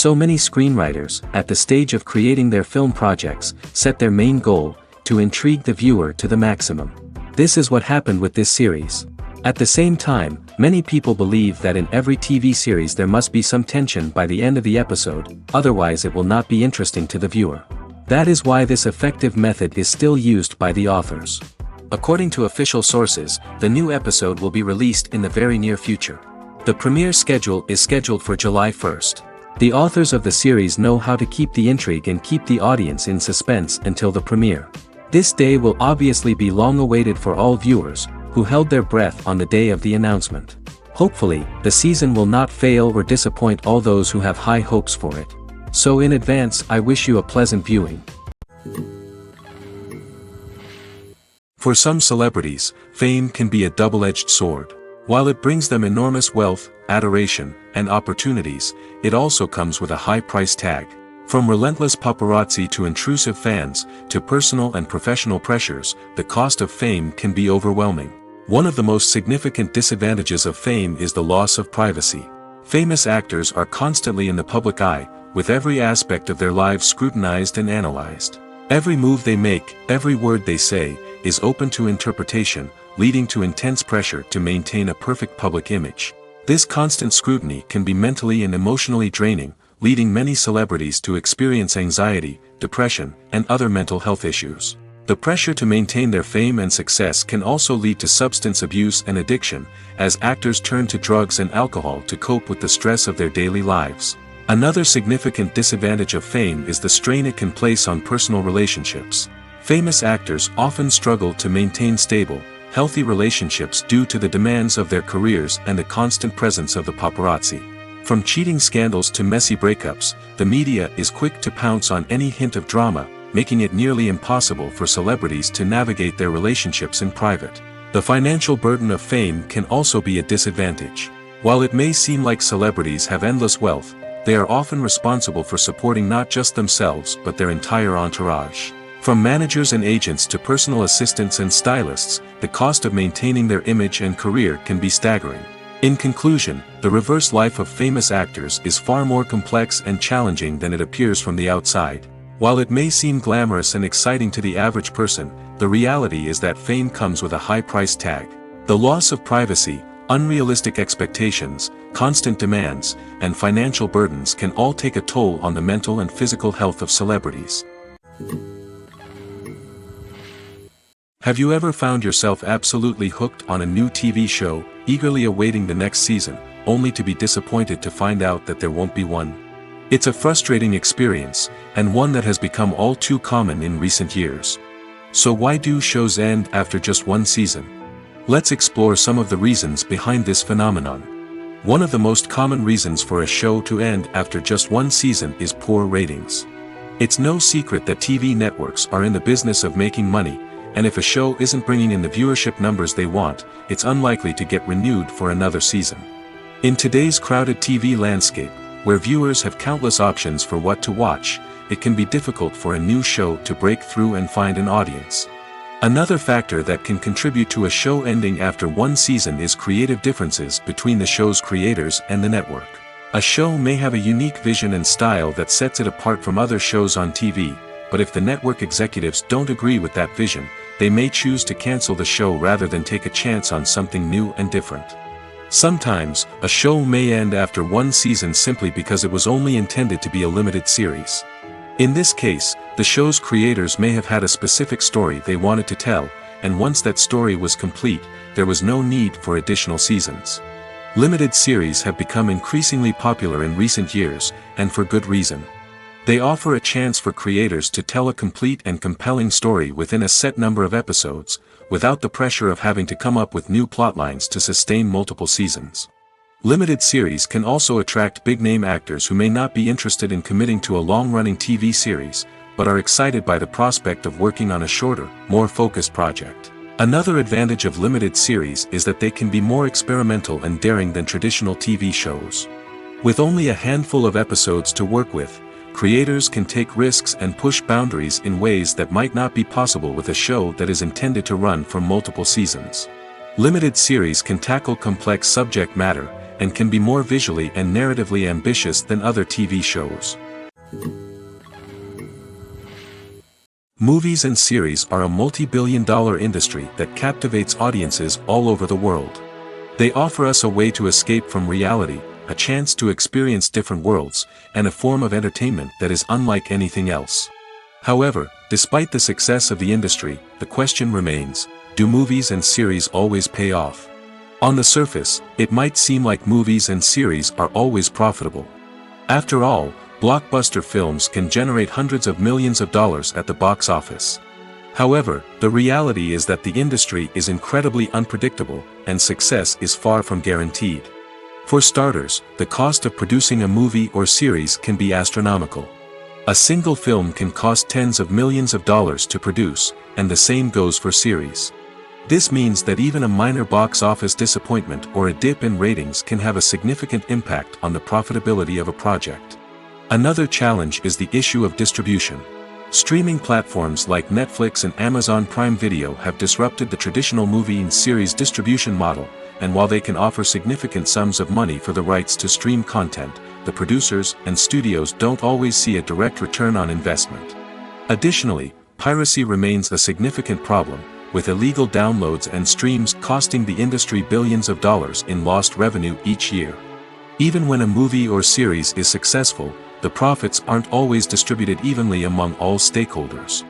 So many screenwriters, at the stage of creating their film projects, set their main goal, to intrigue the viewer to the maximum. This is what happened with this series. At the same time, many people believe that in every TV series there must be some tension by the end of the episode, otherwise it will not be interesting to the viewer. That is why this effective method is still used by the authors. According to official sources, the new episode will be released in the very near future. The premiere schedule is scheduled for July 1st. The authors of the series know how to keep the intrigue and keep the audience in suspense until the premiere. This day will obviously be long awaited for all viewers, who held their breath on the day of the announcement. Hopefully, the season will not fail or disappoint all those who have high hopes for it. So in advance, I wish you a pleasant viewing. For some celebrities, fame can be a double-edged sword. While it brings them enormous wealth, adoration, and opportunities, it also comes with a high price tag. From relentless paparazzi to intrusive fans, to personal and professional pressures, the cost of fame can be overwhelming. One of the most significant disadvantages of fame is the loss of privacy. Famous actors are constantly in the public eye, with every aspect of their lives scrutinized and analyzed. Every move they make, every word they say, is open to interpretation, leading to intense pressure to maintain a perfect public image. This constant scrutiny can be mentally and emotionally draining, leading many celebrities to experience anxiety, depression, and other mental health issues. The pressure to maintain their fame and success can also lead to substance abuse and addiction, as actors turn to drugs and alcohol to cope with the stress of their daily lives. Another significant disadvantage of fame is the strain it can place on personal relationships. Famous actors often struggle to maintain stable, healthy relationships due to the demands of their careers and the constant presence of the paparazzi. From cheating scandals to messy breakups, the media is quick to pounce on any hint of drama, making it nearly impossible for celebrities to navigate their relationships in private. The financial burden of fame can also be a disadvantage. While it may seem like celebrities have endless wealth, they are often responsible for supporting not just themselves but their entire entourage. From managers and agents to personal assistants and stylists, the cost of maintaining their image and career can be staggering. In conclusion, the reverse life of famous actors is far more complex and challenging than it appears from the outside. While it may seem glamorous and exciting to the average person, the reality is that fame comes with a high price tag. The loss of privacy, unrealistic expectations, constant demands, and financial burdens can all take a toll on the mental and physical health of celebrities. Have you ever found yourself absolutely hooked on a new TV show, eagerly awaiting the next season, only to be disappointed to find out that there won't be one? It's a frustrating experience, and one that has become all too common in recent years. So why do shows end after just one season? Let's explore some of the reasons behind this phenomenon. One of the most common reasons for a show to end after just one season is poor ratings. It's no secret that TV networks are in the business of making money, and if a show isn't bringing in the viewership numbers they want, it's unlikely to get renewed for another season. In today's crowded TV landscape, where viewers have countless options for what to watch, it can be difficult for a new show to break through and find an audience. Another factor that can contribute to a show ending after one season is creative differences between the show's creators and the network. A show may have a unique vision and style that sets it apart from other shows on TV, but if the network executives don't agree with that vision, they may choose to cancel the show rather than take a chance on something new and different. Sometimes, a show may end after one season simply because it was only intended to be a limited series. In this case, the show's creators may have had a specific story they wanted to tell, and once that story was complete, there was no need for additional seasons. Limited series have become increasingly popular in recent years, and for good reason. They offer a chance for creators to tell a complete and compelling story within a set number of episodes, without the pressure of having to come up with new plotlines to sustain multiple seasons. Limited series can also attract big-name actors who may not be interested in committing to a long-running TV series, but are excited by the prospect of working on a shorter, more focused project. Another advantage of limited series is that they can be more experimental and daring than traditional TV shows. With only a handful of episodes to work with, creators can take risks and push boundaries in ways that might not be possible with a show that is intended to run for multiple seasons. Limited series can tackle complex subject matter, and can be more visually and narratively ambitious than other TV shows. Movies and series are a multi-billion-dollar industry that captivates audiences all over the world. They offer us a way to escape from reality, a chance to experience different worlds, and a form of entertainment that is unlike anything else. However, despite the success of the industry, the question remains, do movies and series always pay off? On the surface, it might seem like movies and series are always profitable. After all, blockbuster films can generate hundreds of millions of dollars at the box office. However, the reality is that the industry is incredibly unpredictable, and success is far from guaranteed. For starters, the cost of producing a movie or series can be astronomical. A single film can cost tens of millions of dollars to produce, and the same goes for series. This means that even a minor box office disappointment or a dip in ratings can have a significant impact on the profitability of a project. Another challenge is the issue of distribution. Streaming platforms like Netflix and Amazon Prime Video have disrupted the traditional movie and series distribution model, and while they can offer significant sums of money for the rights to stream content, the producers and studios don't always see a direct return on investment. Additionally, piracy remains a significant problem, with illegal downloads and streams costing the industry billions of dollars in lost revenue each year. Even when a movie or series is successful, the profits aren't always distributed evenly among all stakeholders.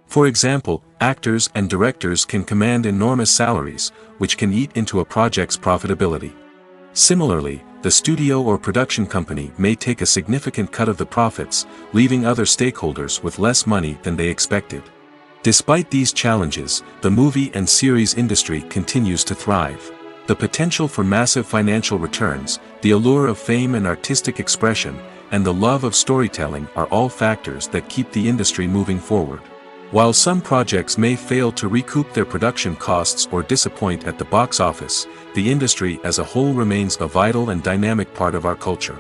For example, actors and directors can command enormous salaries, which can eat into a project's profitability. Similarly, the studio or production company may take a significant cut of the profits, leaving other stakeholders with less money than they expected. Despite these challenges, the movie and series industry continues to thrive. The potential for massive financial returns, the allure of fame and artistic expression, and the love of storytelling are all factors that keep the industry moving forward. While some projects may fail to recoup their production costs or disappoint at the box office, the industry as a whole remains a vital and dynamic part of our culture.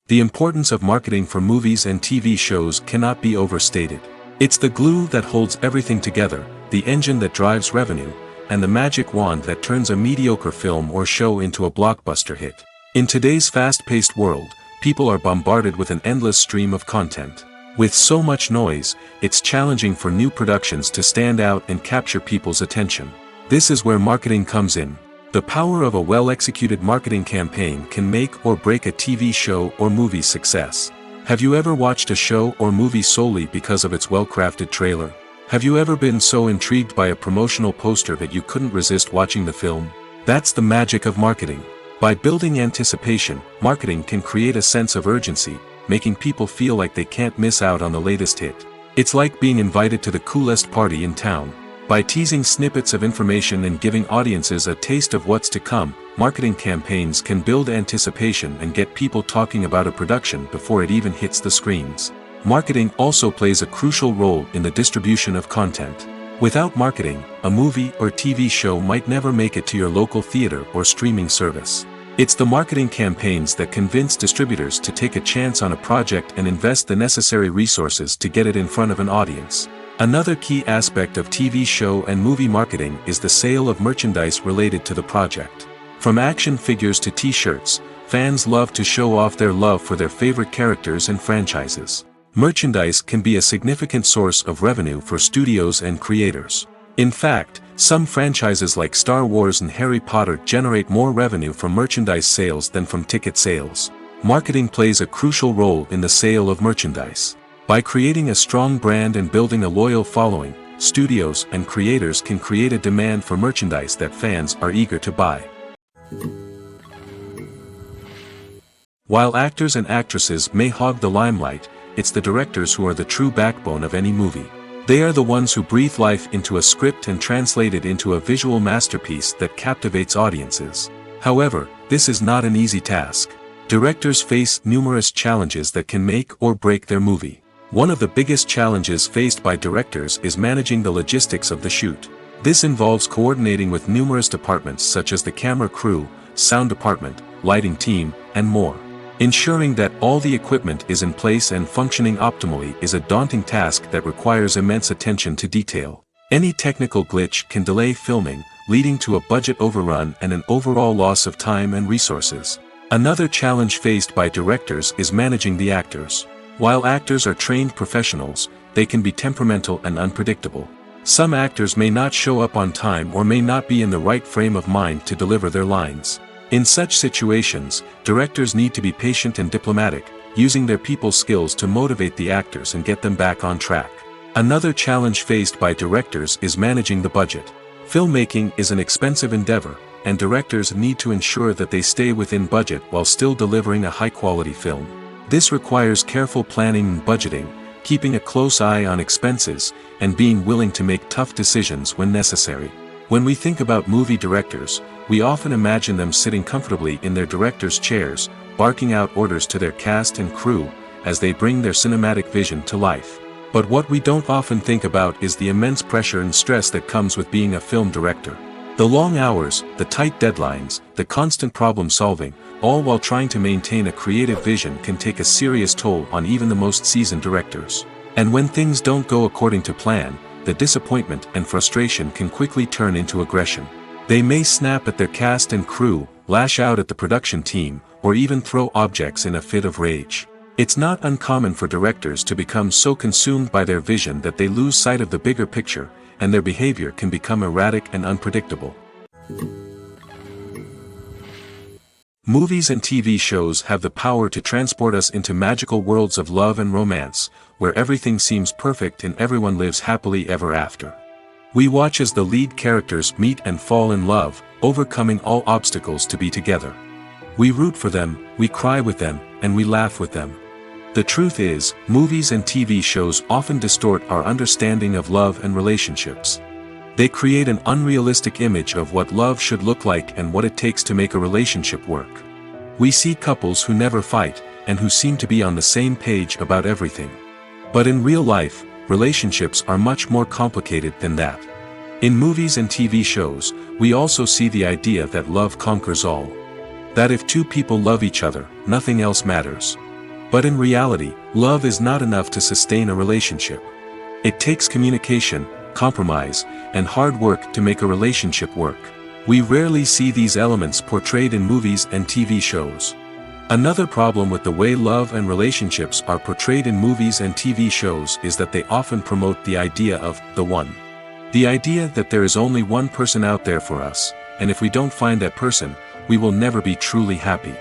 The importance of marketing for movies and TV shows cannot be overstated. It's the glue that holds everything together, the engine that drives revenue, and the magic wand that turns a mediocre film or show into a blockbuster hit. In today's fast-paced world, people are bombarded with an endless stream of content. With so much noise, it's challenging for new productions to stand out and capture people's attention. This is where marketing comes in. The power of a well-executed marketing campaign can make or break a TV show or movie's success. Have you ever watched a show or movie solely because of its well-crafted trailer? Have you ever been so intrigued by a promotional poster that you couldn't resist watching the film? That's the magic of marketing. By building anticipation, marketing can create a sense of urgency, making people feel like they can't miss out on the latest hit. It's like being invited to the coolest party in town. By teasing snippets of information and giving audiences a taste of what's to come, marketing campaigns can build anticipation and get people talking about a production before it even hits the screens. Marketing also plays a crucial role in the distribution of content. Without marketing, a movie or TV show might never make it to your local theater or streaming service. It's the marketing campaigns that convince distributors to take a chance on a project and invest the necessary resources to get it in front of an audience. Another key aspect of TV show and movie marketing is the sale of merchandise related to the project. From action figures to t-shirts, fans love to show off their love for their favorite characters and franchises. Merchandise can be a significant source of revenue for studios and creators. In fact, some franchises like Star Wars and Harry Potter generate more revenue from merchandise sales than from ticket sales. Marketing plays a crucial role in the sale of merchandise. By creating a strong brand and building a loyal following, studios and creators can create a demand for merchandise that fans are eager to buy. While actors and actresses may hog the limelight, it's the directors who are the true backbone of any movie. They are the ones who breathe life into a script and translate it into a visual masterpiece that captivates audiences. However, this is not an easy task. Directors face numerous challenges that can make or break their movie. One of the biggest challenges faced by directors is managing the logistics of the shoot. This involves coordinating with numerous departments such as the camera crew, sound department, lighting team, and more. Ensuring that all the equipment is in place and functioning optimally is a daunting task that requires immense attention to detail. Any technical glitch can delay filming, leading to a budget overrun and an overall loss of time and resources. Another challenge faced by directors is managing the actors. While actors are trained professionals, they can be temperamental and unpredictable. Some actors may not show up on time or may not be in the right frame of mind to deliver their lines. In such situations, directors need to be patient and diplomatic, using their people skills to motivate the actors and get them back on track. Another challenge faced by directors is managing the budget. Filmmaking is an expensive endeavor, and directors need to ensure that they stay within budget while still delivering a high-quality film. This requires careful planning and budgeting, keeping a close eye on expenses, and being willing to make tough decisions when necessary. When we think about movie directors, we often imagine them sitting comfortably in their director's chairs, barking out orders to their cast and crew, as they bring their cinematic vision to life. But what we don't often think about is the immense pressure and stress that comes with being a film director. The long hours, the tight deadlines, the constant problem solving, all while trying to maintain a creative vision can take a serious toll on even the most seasoned directors. And when things don't go according to plan, the disappointment and frustration can quickly turn into aggression. They may snap at their cast and crew, lash out at the production team, or even throw objects in a fit of rage. It's not uncommon for directors to become so consumed by their vision that they lose sight of the bigger picture, and their behavior can become erratic and unpredictable. Movies and TV shows have the power to transport us into magical worlds of love and romance, where everything seems perfect and everyone lives happily ever after. We watch as the lead characters meet and fall in love, overcoming all obstacles to be together. We root for them, we cry with them, and we laugh with them. The truth is, movies and TV shows often distort our understanding of love and relationships. They create an unrealistic image of what love should look like and what it takes to make a relationship work. We see couples who never fight, and who seem to be on the same page about everything. But in real life, relationships are much more complicated than that. In movies and TV shows, we also see the idea that love conquers all. That if two people love each other, nothing else matters. But in reality, love is not enough to sustain a relationship. It takes communication, compromise, and hard work to make a relationship work. We rarely see these elements portrayed in movies and TV shows. Another problem with the way love and relationships are portrayed in movies and TV shows is that they often promote the idea of the one. The idea that there is only one person out there for us, and if we don't find that person, we will never be truly happy.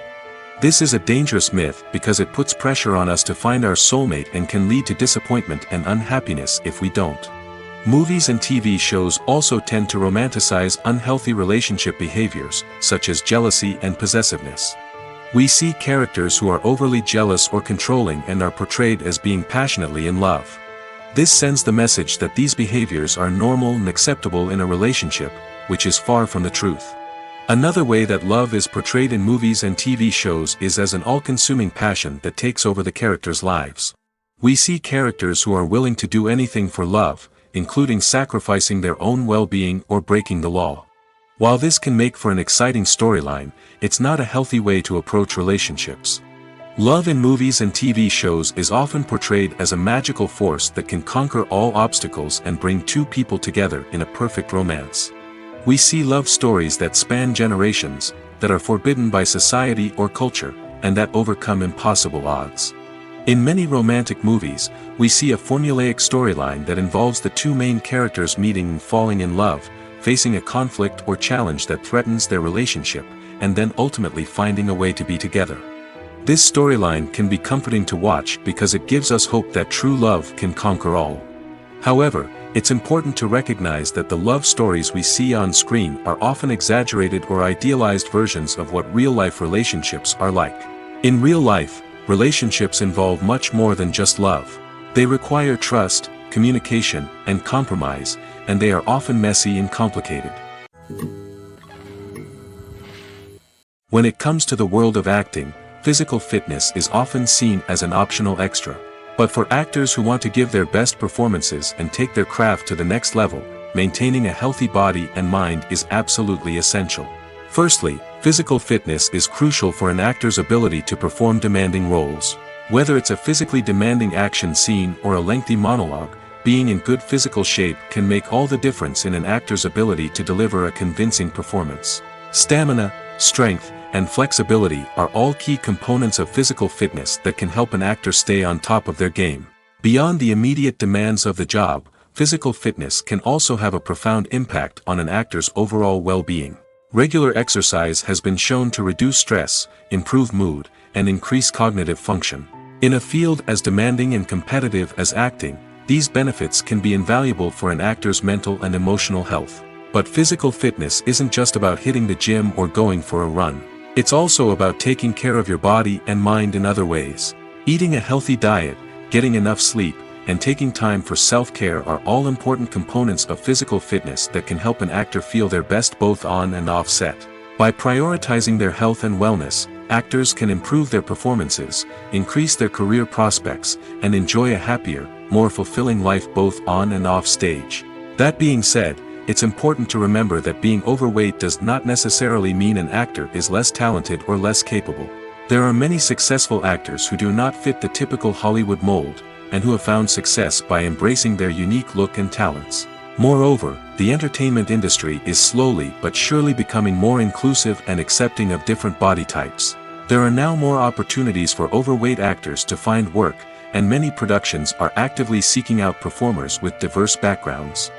This is a dangerous myth because it puts pressure on us to find our soulmate and can lead to disappointment and unhappiness if we don't. Movies and TV shows also tend to romanticize unhealthy relationship behaviors, such as jealousy and possessiveness. We see characters who are overly jealous or controlling and are portrayed as being passionately in love. This sends the message that these behaviors are normal and acceptable in a relationship, which is far from the truth. Another way that love is portrayed in movies and TV shows is as an all-consuming passion that takes over the characters' lives. We see characters who are willing to do anything for love, including sacrificing their own well-being or breaking the law. While this can make for an exciting storyline, it's not a healthy way to approach relationships. Love in movies and TV shows is often portrayed as a magical force that can conquer all obstacles and bring two people together in a perfect romance. We see love stories that span generations, that are forbidden by society or culture, and that overcome impossible odds. In many romantic movies, we see a formulaic storyline that involves the two main characters meeting and falling in love, facing a conflict or challenge that threatens their relationship, and then ultimately finding a way to be together. This storyline can be comforting to watch because it gives us hope that true love can conquer all. However, it's important to recognize that the love stories we see on screen are often exaggerated or idealized versions of what real-life relationships are like. In real life, relationships involve much more than just love. They require trust, communication, and compromise, and they are often messy and complicated. When it comes to the world of acting, physical fitness is often seen as an optional extra. But for actors who want to give their best performances and take their craft to the next level, maintaining a healthy body and mind is absolutely essential. Firstly, physical fitness is crucial for an actor's ability to perform demanding roles. Whether it's a physically demanding action scene or a lengthy monologue, being in good physical shape can make all the difference in an actor's ability to deliver a convincing performance. Stamina, strength, and flexibility are all key components of physical fitness that can help an actor stay on top of their game. Beyond the immediate demands of the job, physical fitness can also have a profound impact on an actor's overall well-being. Regular exercise has been shown to reduce stress, improve mood, and increase cognitive function. In a field as demanding and competitive as acting, these benefits can be invaluable for an actor's mental and emotional health. But physical fitness isn't just about hitting the gym or going for a run. It's also about taking care of your body and mind in other ways. Eating a healthy diet, getting enough sleep, and taking time for self-care are all important components of physical fitness that can help an actor feel their best both on and off set. By prioritizing their health and wellness, actors can improve their performances, increase their career prospects, and enjoy a happier, more fulfilling life both on and off stage. That being said, it's important to remember that being overweight does not necessarily mean an actor is less talented or less capable. There are many successful actors who do not fit the typical Hollywood mold, and who have found success by embracing their unique look and talents. Moreover, the entertainment industry is slowly but surely becoming more inclusive and accepting of different body types. There are now more opportunities for overweight actors to find work, and many productions are actively seeking out performers with diverse backgrounds.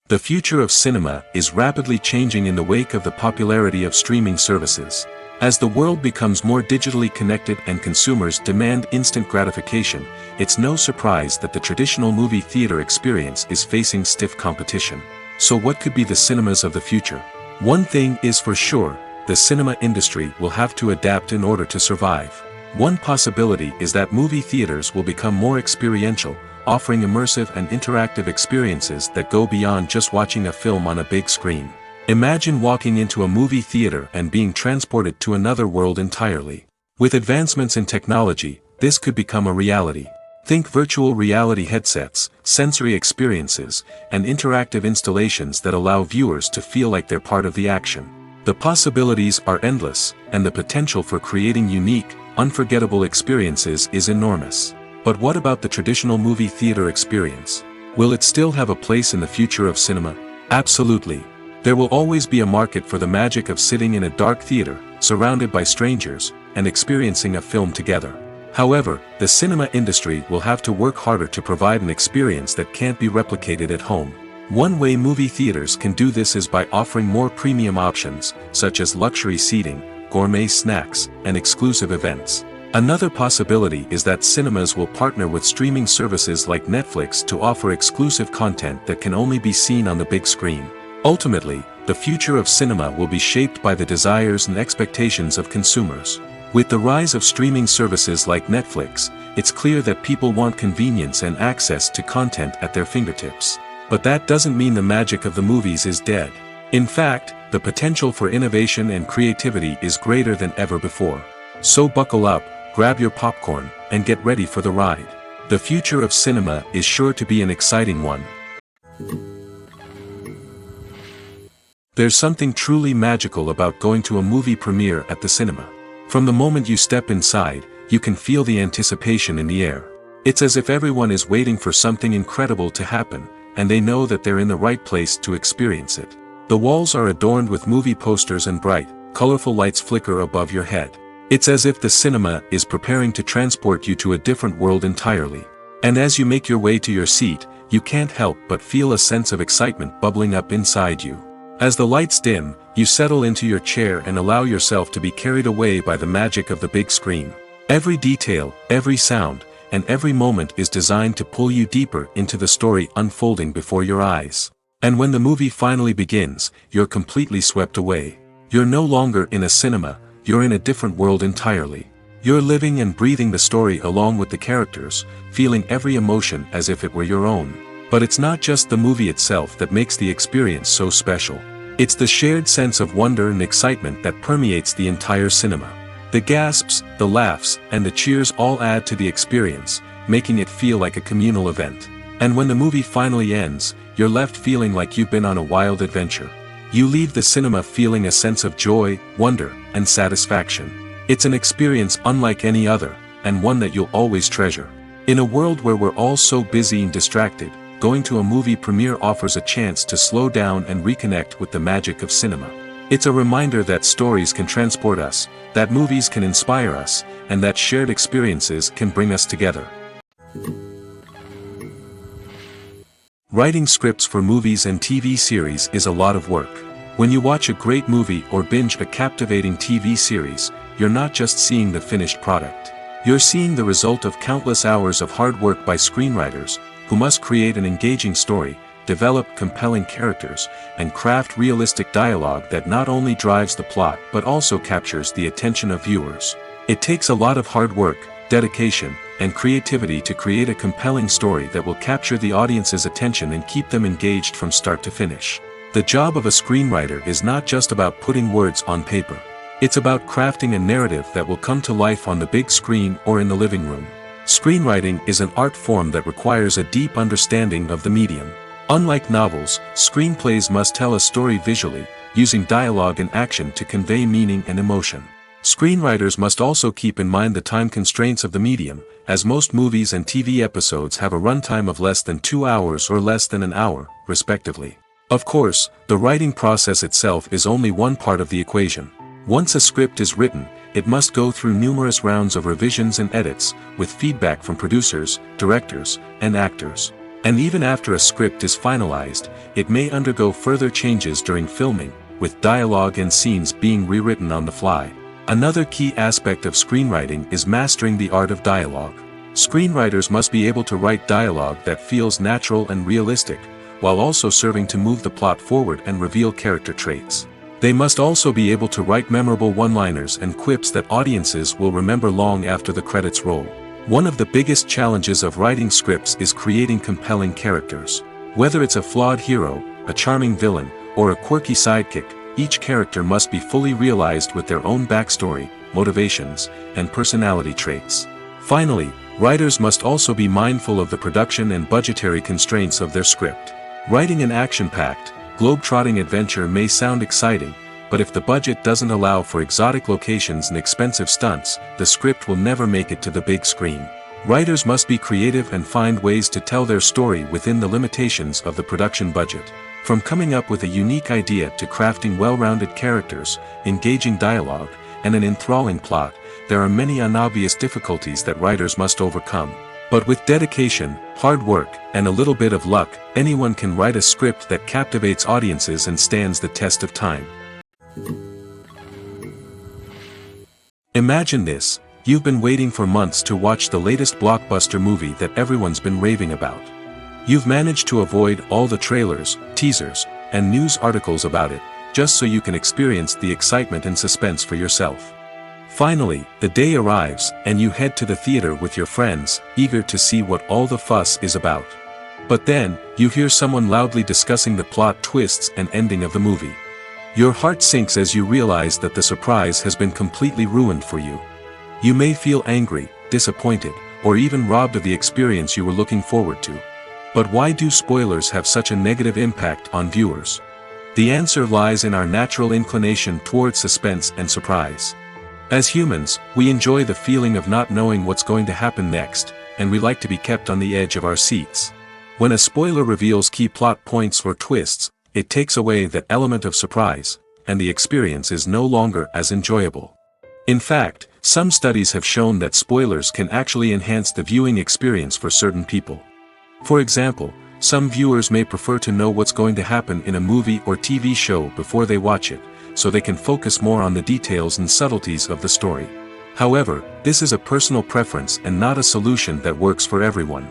The future of cinema is rapidly changing in the wake of the popularity of streaming services. As the world becomes more digitally connected and consumers demand instant gratification, it's no surprise that the traditional movie theater experience is facing stiff competition. So what could be the cinemas of the future? One thing is for sure, the cinema industry will have to adapt in order to survive. One possibility is that movie theaters will become more experiential, offering immersive and interactive experiences that go beyond just watching a film on a big screen. Imagine walking into a movie theater and being transported to another world entirely. With advancements in technology, this could become a reality. Think virtual reality headsets, sensory experiences, and interactive installations that allow viewers to feel like they're part of the action. The possibilities are endless, and the potential for creating unique, unforgettable experiences is enormous. But what about the traditional movie theater experience? Will it still have a place in the future of cinema? Absolutely. There will always be a market for the magic of sitting in a dark theater, surrounded by strangers, and experiencing a film together. However, the cinema industry will have to work harder to provide an experience that can't be replicated at home. One way movie theaters can do this is by offering more premium options, such as luxury seating, gourmet snacks, and exclusive events. Another possibility is that cinemas will partner with streaming services like Netflix to offer exclusive content that can only be seen on the big screen. Ultimately, the future of cinema will be shaped by the desires and expectations of consumers. With the rise of streaming services like Netflix, it's clear that people want convenience and access to content at their fingertips. But that doesn't mean the magic of the movies is dead. In fact, the potential for innovation and creativity is greater than ever before. So buckle up, grab your popcorn, and get ready for the ride. The future of cinema is sure to be an exciting one. There's something truly magical about going to a movie premiere at the cinema. From the moment you step inside, you can feel the anticipation in the air. It's as if everyone is waiting for something incredible to happen, and they know that they're in the right place to experience it. The walls are adorned with movie posters and bright, colorful lights flicker above your head. It's as if the cinema is preparing to transport you to a different world entirely. And as you make your way to your seat, you can't help but feel a sense of excitement bubbling up inside you. As the lights dim, you settle into your chair and allow yourself to be carried away by the magic of the big screen. Every detail, every sound, and every moment is designed to pull you deeper into the story unfolding before your eyes. And when the movie finally begins, you're completely swept away. You're no longer in a cinema, you're in a different world entirely. You're living and breathing the story along with the characters, feeling every emotion as if it were your own. But it's not just the movie itself that makes the experience so special. It's the shared sense of wonder and excitement that permeates the entire cinema. The gasps, the laughs, and the cheers all add to the experience, making it feel like a communal event. And when the movie finally ends, you're left feeling like you've been on a wild adventure. You leave the cinema feeling a sense of joy, wonder, and satisfaction. It's an experience unlike any other, and one that you'll always treasure. In a world where we're all so busy and distracted, going to a movie premiere offers a chance to slow down and reconnect with the magic of cinema. It's a reminder that stories can transport us, that movies can inspire us, and that shared experiences can bring us together. Writing scripts for movies and TV series is a lot of work. When you watch a great movie or binge a captivating TV series, you're not just seeing the finished product. You're seeing the result of countless hours of hard work by screenwriters, who must create an engaging story, develop compelling characters, and craft realistic dialogue that not only drives the plot but also captures the attention of viewers. It takes a lot of hard work, dedication, and creativity to create a compelling story that will capture the audience's attention and keep them engaged from start to finish. The job of a screenwriter is not just about putting words on paper. It's about crafting a narrative that will come to life on the big screen or in the living room. Screenwriting is an art form that requires a deep understanding of the medium. Unlike novels, screenplays must tell a story visually, using dialogue and action to convey meaning and emotion. Screenwriters must also keep in mind the time constraints of the medium, as most movies and TV episodes have a runtime of less than 2 hours or less than an hour, respectively. Of course, the writing process itself is only one part of the equation. Once a script is written, it must go through numerous rounds of revisions and edits, with feedback from producers, directors, and actors. And even after a script is finalized, it may undergo further changes during filming, with dialogue and scenes being rewritten on the fly. Another key aspect of screenwriting is mastering the art of dialogue. Screenwriters must be able to write dialogue that feels natural and realistic, while also serving to move the plot forward and reveal character traits. They must also be able to write memorable one-liners and quips that audiences will remember long after the credits roll. One of the biggest challenges of writing scripts is creating compelling characters. Whether it's a flawed hero, a charming villain, or a quirky sidekick, each character must be fully realized with their own backstory, motivations, and personality traits. Finally, writers must also be mindful of the production and budgetary constraints of their script. Writing an action-packed, globe-trotting adventure may sound exciting, but if the budget doesn't allow for exotic locations and expensive stunts, the script will never make it to the big screen. Writers must be creative and find ways to tell their story within the limitations of the production budget. From coming up with a unique idea to crafting well-rounded characters, engaging dialogue, and an enthralling plot, there are many unobvious difficulties that writers must overcome. But with dedication, hard work, and a little bit of luck, anyone can write a script that captivates audiences and stands the test of time. Imagine this: you've been waiting for months to watch the latest blockbuster movie that everyone's been raving about. You've managed to avoid all the trailers, teasers, and news articles about it, just so you can experience the excitement and suspense for yourself. Finally, the day arrives, and you head to the theater with your friends, eager to see what all the fuss is about. But then, you hear someone loudly discussing the plot twists and ending of the movie. Your heart sinks as you realize that the surprise has been completely ruined for you. You may feel angry, disappointed, or even robbed of the experience you were looking forward to. But why do spoilers have such a negative impact on viewers? The answer lies in our natural inclination towards suspense and surprise. As humans, we enjoy the feeling of not knowing what's going to happen next, and we like to be kept on the edge of our seats. When a spoiler reveals key plot points or twists, it takes away that element of surprise, and the experience is no longer as enjoyable. In fact, some studies have shown that spoilers can actually enhance the viewing experience for certain people. For example, some viewers may prefer to know what's going to happen in a movie or TV show before they watch it, so they can focus more on the details and subtleties of the story. However, this is a personal preference and not a solution that works for everyone.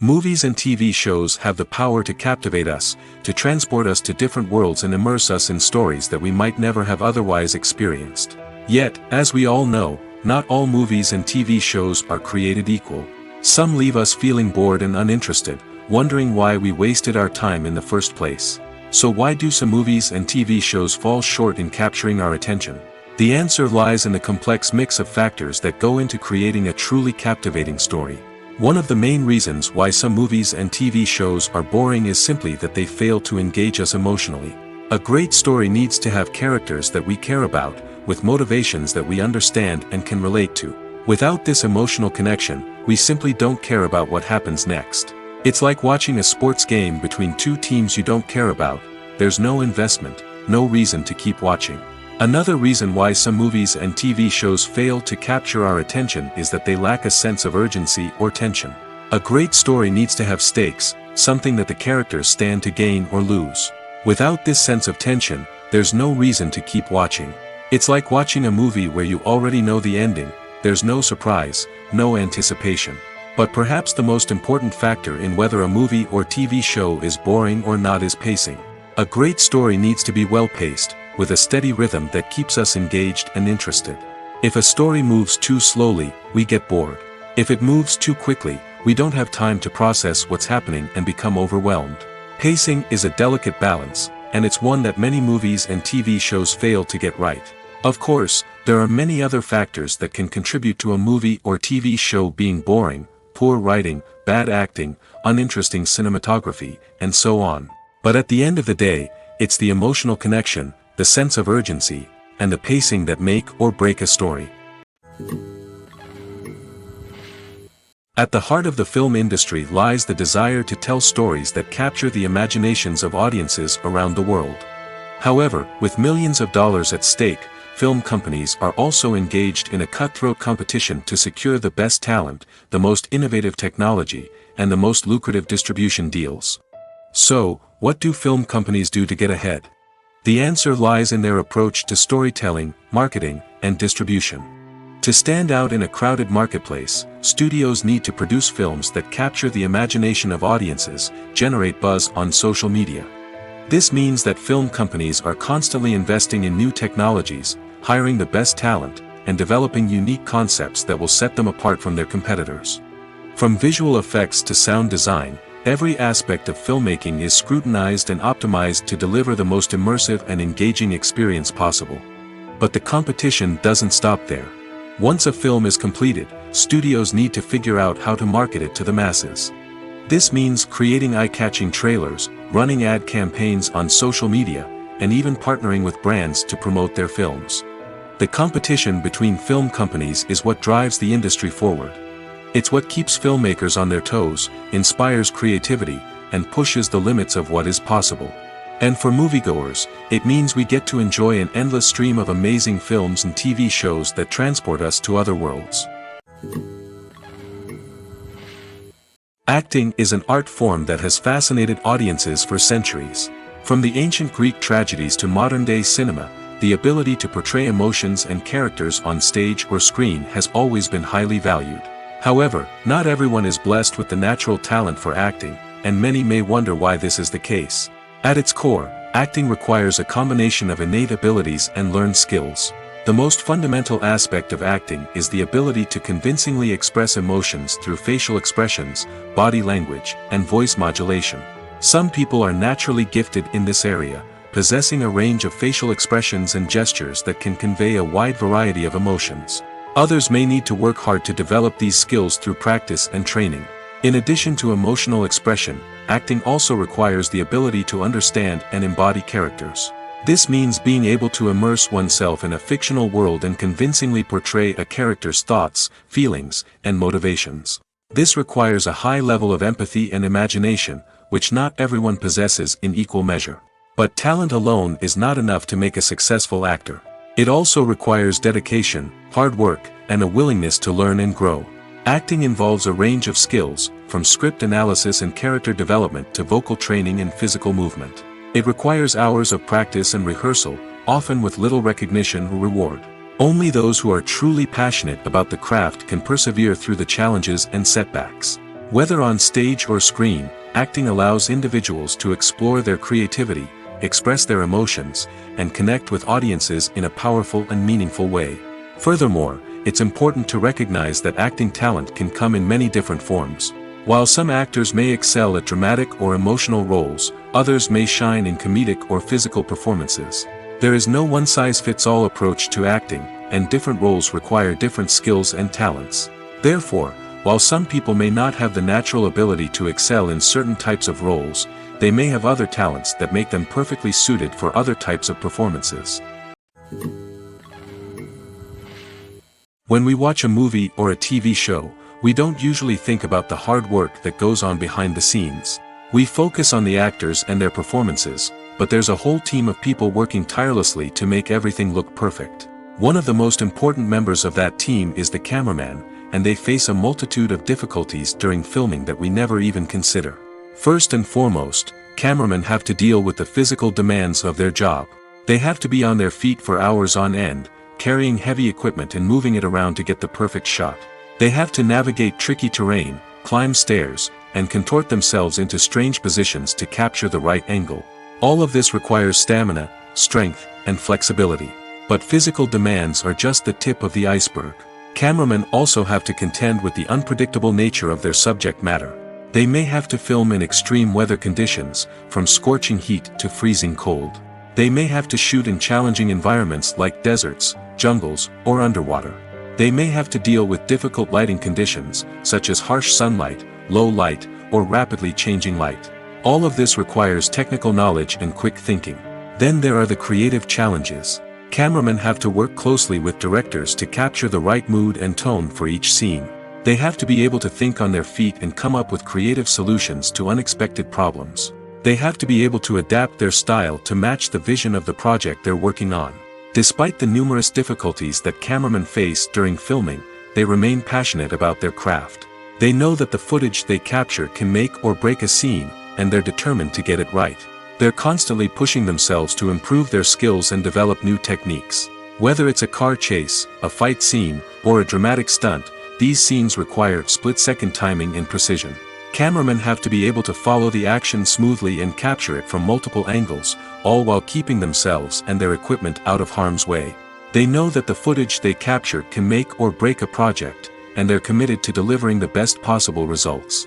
Movies and TV shows have the power to captivate us, to transport us to different worlds and immerse us in stories that we might never have otherwise experienced. Yet, as we all know, not all movies and TV shows are created equal. Some leave us feeling bored and uninterested, wondering why we wasted our time in the first place. So why do some movies and TV shows fall short in capturing our attention? The answer lies in the complex mix of factors that go into creating a truly captivating story. One of the main reasons why some movies and TV shows are boring is simply that they fail to engage us emotionally. A great story needs to have characters that we care about, with motivations that we understand and can relate to. Without this emotional connection, we simply don't care about what happens next. It's like watching a sports game between two teams you don't care about. There's no investment, no reason to keep watching. Another reason why some movies and TV shows fail to capture our attention is that they lack a sense of urgency or tension. A great story needs to have stakes, something that the characters stand to gain or lose. Without this sense of tension, there's no reason to keep watching. It's like watching a movie where you already know the ending. There's no surprise, no anticipation. But perhaps the most important factor in whether a movie or TV show is boring or not is pacing. A great story needs to be well-paced, with a steady rhythm that keeps us engaged and interested. If a story moves too slowly, we get bored. If it moves too quickly, we don't have time to process what's happening and become overwhelmed. Pacing is a delicate balance, and it's one that many movies and TV shows fail to get right. Of course, there are many other factors that can contribute to a movie or TV show being boring: poor writing, bad acting, uninteresting cinematography, and so on. But at the end of the day, it's the emotional connection, the sense of urgency, and the pacing that make or break a story. At the heart of the film industry lies the desire to tell stories that capture the imaginations of audiences around the world. However, with millions of dollars at stake, film companies are also engaged in a cutthroat competition to secure the best talent, the most innovative technology, and the most lucrative distribution deals. So, what do film companies do to get ahead? The answer lies in their approach to storytelling, marketing, and distribution. To stand out in a crowded marketplace, studios need to produce films that capture the imagination of audiences, generate buzz on social media. This means that film companies are constantly investing in new technologies, hiring the best talent, and developing unique concepts that will set them apart from their competitors. From visual effects to sound design, every aspect of filmmaking is scrutinized and optimized to deliver the most immersive and engaging experience possible. But the competition doesn't stop there. Once a film is completed, studios need to figure out how to market it to the masses. This means creating eye-catching trailers, running ad campaigns on social media, and even partnering with brands to promote their films. The competition between film companies is what drives the industry forward. It's what keeps filmmakers on their toes, inspires creativity, and pushes the limits of what is possible. And for moviegoers, it means we get to enjoy an endless stream of amazing films and TV shows that transport us to other worlds. Acting is an art form that has fascinated audiences for centuries. From the ancient Greek tragedies to modern-day cinema, the ability to portray emotions and characters on stage or screen has always been highly valued. However, not everyone is blessed with the natural talent for acting, and many may wonder why this is the case. At its core, acting requires a combination of innate abilities and learned skills. The most fundamental aspect of acting is the ability to convincingly express emotions through facial expressions, body language, and voice modulation. Some people are naturally gifted in this area, possessing a range of facial expressions and gestures that can convey a wide variety of emotions. Others may need to work hard to develop these skills through practice and training. In addition to emotional expression, acting also requires the ability to understand and embody characters. This means being able to immerse oneself in a fictional world and convincingly portray a character's thoughts, feelings, and motivations. This requires a high level of empathy and imagination, which not everyone possesses in equal measure. But talent alone is not enough to make a successful actor. It also requires dedication, hard work, and a willingness to learn and grow. Acting involves a range of skills, from script analysis and character development to vocal training and physical movement. It requires hours of practice and rehearsal, often with little recognition or reward. Only those who are truly passionate about the craft can persevere through the challenges and setbacks. Whether on stage or screen, acting allows individuals to explore their creativity, express their emotions, and connect with audiences in a powerful and meaningful way. Furthermore, it's important to recognize that acting talent can come in many different forms. While some actors may excel at dramatic or emotional roles, others may shine in comedic or physical performances. There is no one-size-fits-all approach to acting, and different roles require different skills and talents. Therefore, while some people may not have the natural ability to excel in certain types of roles, they may have other talents that make them perfectly suited for other types of performances. When we watch a movie or a TV show, we don't usually think about the hard work that goes on behind the scenes. We focus on the actors and their performances, but there's a whole team of people working tirelessly to make everything look perfect. One of the most important members of that team is the cameraman, and they face a multitude of difficulties during filming that we never even consider. First and foremost, cameramen have to deal with the physical demands of their job. They have to be on their feet for hours on end, carrying heavy equipment and moving it around to get the perfect shot. They have to navigate tricky terrain, climb stairs, and contort themselves into strange positions to capture the right angle. All of this requires stamina, strength, and flexibility. But physical demands are just the tip of the iceberg. Cameramen also have to contend with the unpredictable nature of their subject matter. They may have to film in extreme weather conditions, from scorching heat to freezing cold. They may have to shoot in challenging environments like deserts, jungles, or underwater. They may have to deal with difficult lighting conditions, such as harsh sunlight, low light, or rapidly changing light. All of this requires technical knowledge and quick thinking. Then there are the creative challenges. Cameramen have to work closely with directors to capture the right mood and tone for each scene. They have to be able to think on their feet and come up with creative solutions to unexpected problems. They have to be able to adapt their style to match the vision of the project they're working on. Despite the numerous difficulties that cameramen face during filming, they remain passionate about their craft. They know that the footage they capture can make or break a scene, and they're determined to get it right. They're constantly pushing themselves to improve their skills and develop new techniques. Whether it's a car chase, a fight scene, or a dramatic stunt, these scenes require split-second timing and precision. Cameramen have to be able to follow the action smoothly and capture it from multiple angles, all while keeping themselves and their equipment out of harm's way. They know that the footage they capture can make or break a project, and they're committed to delivering the best possible results.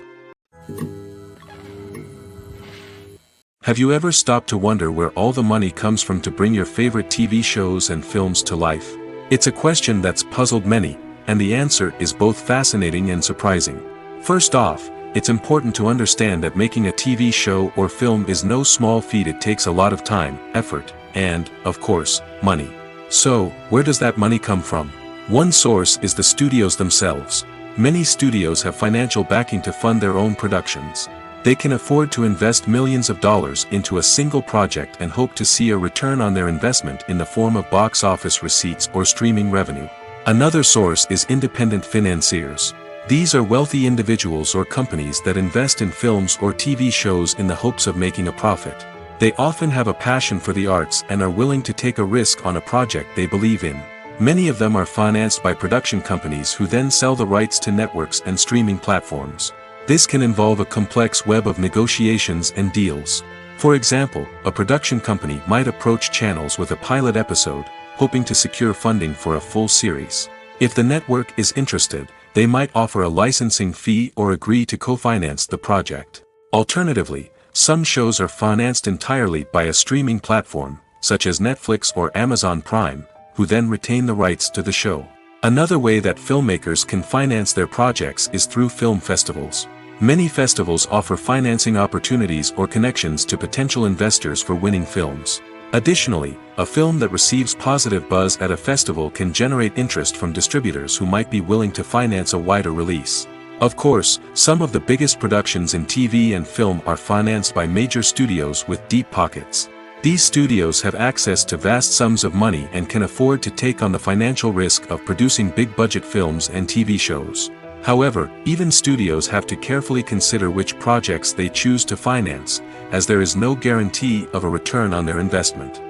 Have you ever stopped to wonder where all the money comes from to bring your favorite TV shows and films to life? It's a question that's puzzled many, and the answer is both fascinating and surprising. First off, it's important to understand that making a TV show or film is no small feat. It takes a lot of time, effort, and, of course, money. So, where does that money come from? One source is the studios themselves. Many studios have financial backing to fund their own productions. They can afford to invest millions of dollars into a single project and hope to see a return on their investment in the form of box office receipts or streaming revenue. Another source is independent financiers. These are wealthy individuals or companies that invest in films or TV shows in the hopes of making a profit. They often have a passion for the arts and are willing to take a risk on a project they believe in. Many of them are financed by production companies who then sell the rights to networks and streaming platforms. This can involve a complex web of negotiations and deals. For example, a production company might approach channels with a pilot episode, hoping to secure funding for a full series. If the network is interested, they might offer a licensing fee or agree to co-finance the project. Alternatively, some shows are financed entirely by a streaming platform, such as Netflix or Amazon Prime, who then retain the rights to the show. Another way that filmmakers can finance their projects is through film festivals. Many festivals offer financing opportunities or connections to potential investors for winning films. Additionally, a film that receives positive buzz at a festival can generate interest from distributors who might be willing to finance a wider release. Of course, some of the biggest productions in TV and film are financed by major studios with deep pockets. These studios have access to vast sums of money and can afford to take on the financial risk of producing big-budget films and TV shows. However, even studios have to carefully consider which projects they choose to finance, as there is no guarantee of a return on their investment.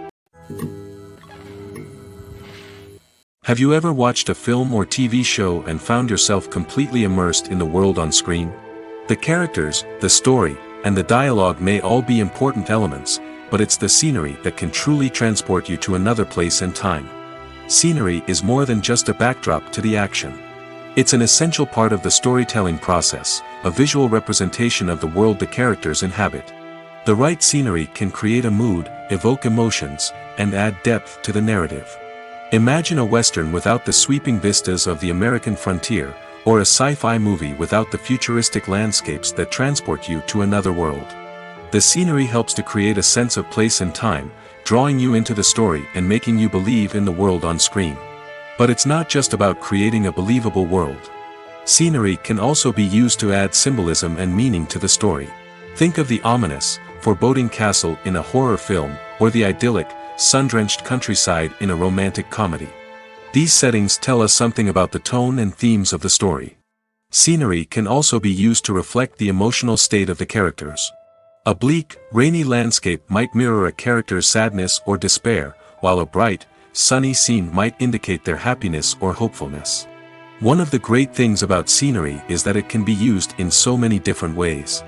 Have you ever watched a film or TV show and found yourself completely immersed in the world on screen? The characters, the story, and the dialogue may all be important elements, but it's the scenery that can truly transport you to another place and time. Scenery is more than just a backdrop to the action. It's an essential part of the storytelling process, a visual representation of the world the characters inhabit. The right scenery can create a mood, evoke emotions, and add depth to the narrative. Imagine a Western without the sweeping vistas of the American frontier, or a sci-fi movie without the futuristic landscapes that transport you to another world. The scenery helps to create a sense of place and time, drawing you into the story and making you believe in the world on screen. But it's not just about creating a believable world. Scenery can also be used to add symbolism and meaning to the story. Think of the ominous, foreboding castle in a horror film, or the idyllic, sun-drenched countryside in a romantic comedy. These settings tell us something about the tone and themes of the story. Scenery can also be used to reflect the emotional state of the characters. A bleak, rainy landscape might mirror a character's sadness or despair, while a bright, sunny scene might indicate their happiness or hopefulness. One of the great things about scenery is that it can be used in so many different ways.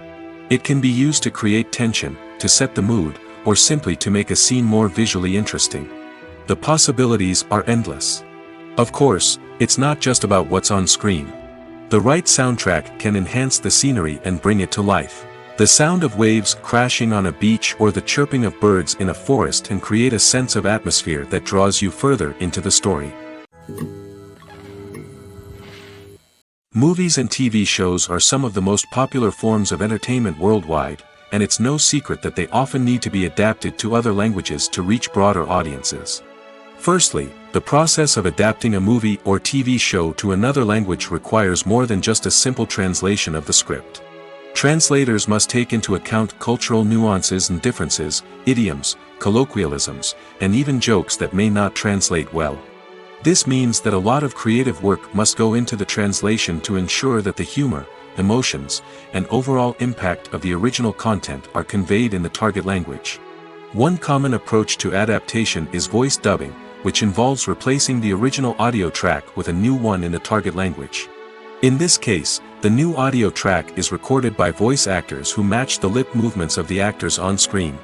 It can be used to create tension, to set the mood, or simply to make a scene more visually interesting. The possibilities are endless. Of course, it's not just about what's on screen. The right soundtrack can enhance the scenery and bring it to life. The sound of waves crashing on a beach or the chirping of birds in a forest can create a sense of atmosphere that draws you further into the story. Movies and TV shows are some of the most popular forms of entertainment worldwide, and it's no secret that they often need to be adapted to other languages to reach broader audiences. Firstly, the process of adapting a movie or TV show to another language requires more than just a simple translation of the script. Translators must take into account cultural nuances and differences, idioms, colloquialisms, and even jokes that may not translate well. This means that a lot of creative work must go into the translation to ensure that the humor, emotions, and overall impact of the original content are conveyed in the target language. One common approach to adaptation is voice dubbing, which involves replacing the original audio track with a new one in the target language. In this case, the new audio track is recorded by voice actors who match the lip movements of the actors on screen.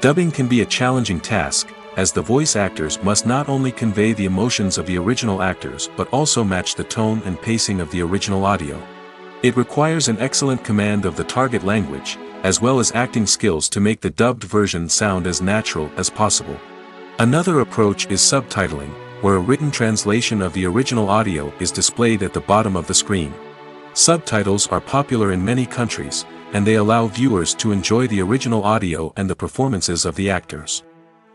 Dubbing can be a challenging task, as the voice actors must not only convey the emotions of the original actors but also match the tone and pacing of the original audio. It requires an excellent command of the target language, as well as acting skills to make the dubbed version sound as natural as possible. Another approach is subtitling, where a written translation of the original audio is displayed at the bottom of the screen. Subtitles are popular in many countries, and they allow viewers to enjoy the original audio and the performances of the actors.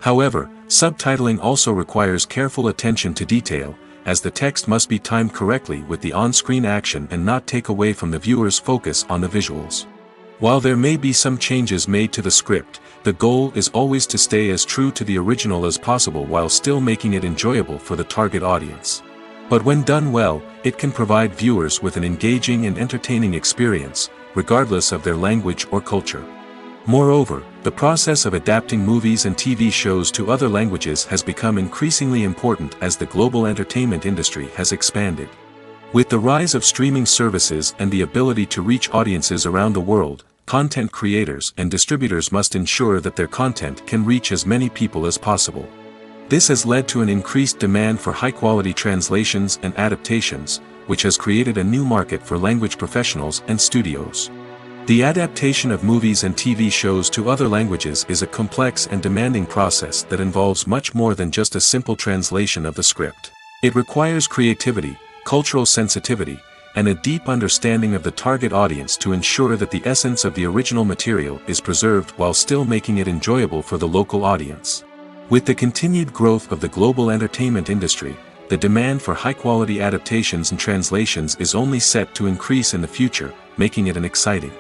However, subtitling also requires careful attention to detail, as the text must be timed correctly with the on-screen action and not take away from the viewer's focus on the visuals. While there may be some changes made to the script, the goal is always to stay as true to the original as possible while still making it enjoyable for the target audience. But when done well, it can provide viewers with an engaging and entertaining experience, regardless of their language or culture. Moreover, the process of adapting movies and TV shows to other languages has become increasingly important as the global entertainment industry has expanded. With the rise of streaming services and the ability to reach audiences around the world, content creators and distributors must ensure that their content can reach as many people as possible. This has led to an increased demand for high-quality translations and adaptations, which has created a new market for language professionals and studios. The adaptation of movies and TV shows to other languages is a complex and demanding process that involves much more than just a simple translation of the script. It requires creativity, cultural sensitivity, and a deep understanding of the target audience to ensure that the essence of the original material is preserved while still making it enjoyable for the local audience. With the continued growth of the global entertainment industry, the demand for high-quality adaptations and translations is only set to increase in the future, making it an exciting.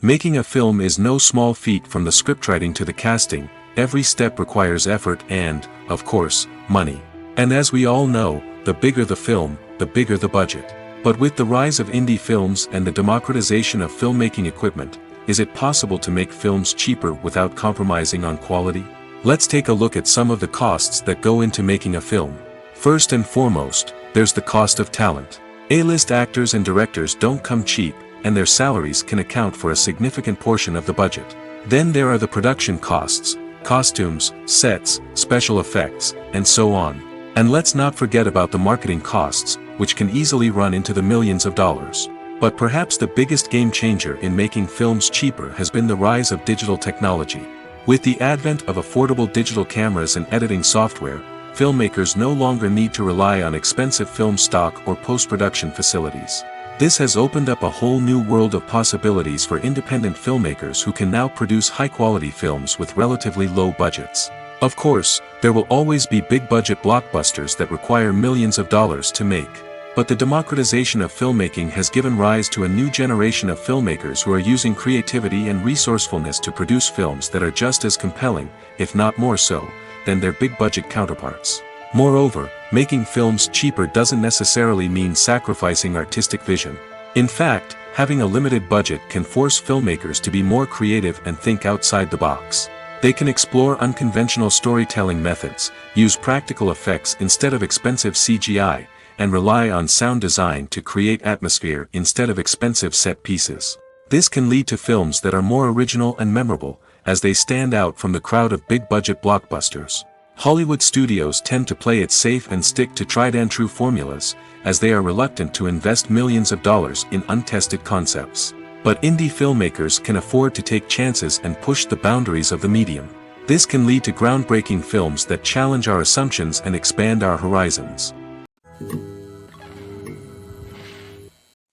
Making a film is no small feat. From the scriptwriting to the casting, every step requires effort and, of course, money. And as we all know, the bigger the film, the bigger the budget. But with the rise of indie films and the democratization of filmmaking equipment, is it possible to make films cheaper without compromising on quality? Let's take a look at some of the costs that go into making a film. First and foremost, there's the cost of talent. A-list actors and directors don't come cheap, and their salaries can account for a significant portion of the budget. Then there are the production costs, costumes, sets, special effects, and so on. And let's not forget about the marketing costs, which can easily run into the millions of dollars. But perhaps the biggest game changer in making films cheaper has been the rise of digital technology. With the advent of affordable digital cameras and editing software, filmmakers no longer need to rely on expensive film stock or post-production facilities. This has opened up a whole new world of possibilities for independent filmmakers who can now produce high-quality films with relatively low budgets. Of course, there will always be big-budget blockbusters that require millions of dollars to make. But the democratization of filmmaking has given rise to a new generation of filmmakers who are using creativity and resourcefulness to produce films that are just as compelling, if not more so, than their big-budget counterparts. Moreover, making films cheaper doesn't necessarily mean sacrificing artistic vision. In fact, having a limited budget can force filmmakers to be more creative and think outside the box. They can explore unconventional storytelling methods, use practical effects instead of expensive CGI, and rely on sound design to create atmosphere instead of expensive set pieces. This can lead to films that are more original and memorable, as they stand out from the crowd of big-budget blockbusters. Hollywood studios tend to play it safe and stick to tried-and-true formulas, as they are reluctant to invest millions of dollars in untested concepts. But indie filmmakers can afford to take chances and push the boundaries of the medium. This can lead to groundbreaking films that challenge our assumptions and expand our horizons.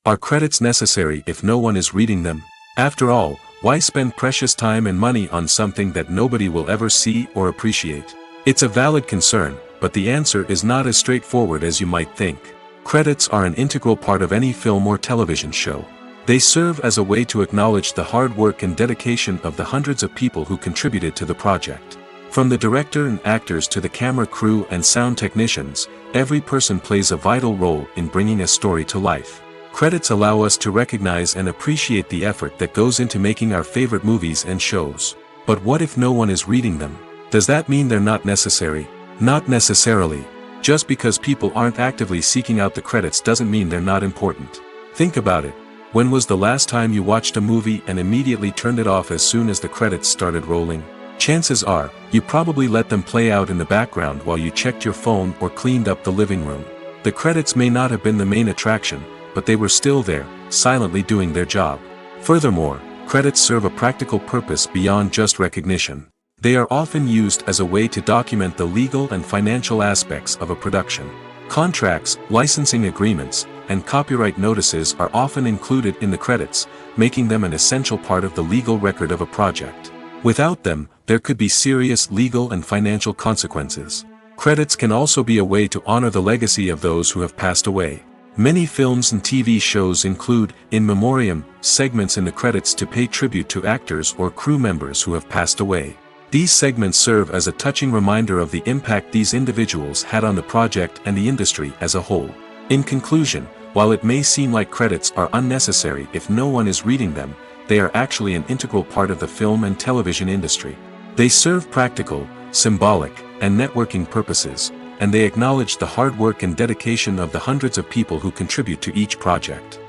Are credits necessary if no one is reading them? After all, why spend precious time and money on something that nobody will ever see or appreciate? It's a valid concern, but the answer is not as straightforward as you might think. Credits are an integral part of any film or television show. They serve as a way to acknowledge the hard work and dedication of the hundreds of people who contributed to the project. From the director and actors to the camera crew and sound technicians, every person plays a vital role in bringing a story to life. Credits allow us to recognize and appreciate the effort that goes into making our favorite movies and shows. But what if no one is reading them? Does that mean they're not necessary? Not necessarily. Just because people aren't actively seeking out the credits doesn't mean they're not important. Think about it. When was the last time you watched a movie and immediately turned it off as soon as the credits started rolling? Chances are, you probably let them play out in the background while you checked your phone or cleaned up the living room. The credits may not have been the main attraction, but they were still there, silently doing their job. Furthermore, credits serve a practical purpose beyond just recognition. They are often used as a way to document the legal and financial aspects of a production. Contracts, licensing agreements, and copyright notices are often included in the credits, making them an essential part of the legal record of a project. Without them, there could be serious legal and financial consequences. Credits can also be a way to honor the legacy of those who have passed away. Many films and TV shows include, in memoriam, segments in the credits to pay tribute to actors or crew members who have passed away. These segments serve as a touching reminder of the impact these individuals had on the project and the industry as a whole. In conclusion, while it may seem like credits are unnecessary if no one is reading them, they are actually an integral part of the film and television industry. They serve practical, symbolic, and networking purposes, and they acknowledge the hard work and dedication of the hundreds of people who contribute to each project.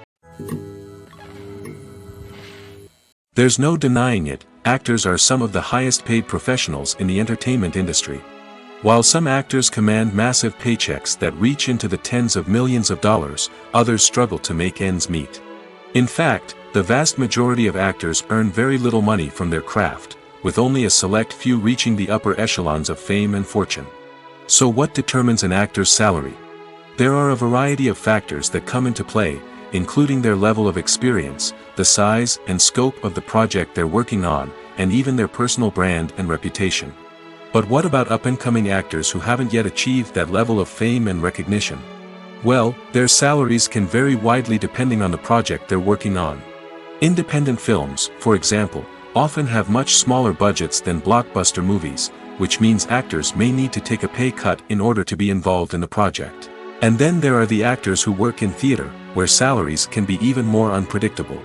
There's no denying it, actors are some of the highest paid professionals in the entertainment industry. While some actors command massive paychecks that reach into the tens of millions of dollars, others struggle to make ends meet. In fact, the vast majority of actors earn very little money from their craft, with only a select few reaching the upper echelons of fame and fortune. So what determines an actor's salary? There are a variety of factors that come into play, including their level of experience, the size and scope of the project they're working on, and even their personal brand and reputation. But what about up-and-coming actors who haven't yet achieved that level of fame and recognition? Well, their salaries can vary widely depending on the project they're working on. Independent films, for example, often have much smaller budgets than blockbuster movies, which means actors may need to take a pay cut in order to be involved in the project. And then there are the actors who work in theater, where salaries can be even more unpredictable.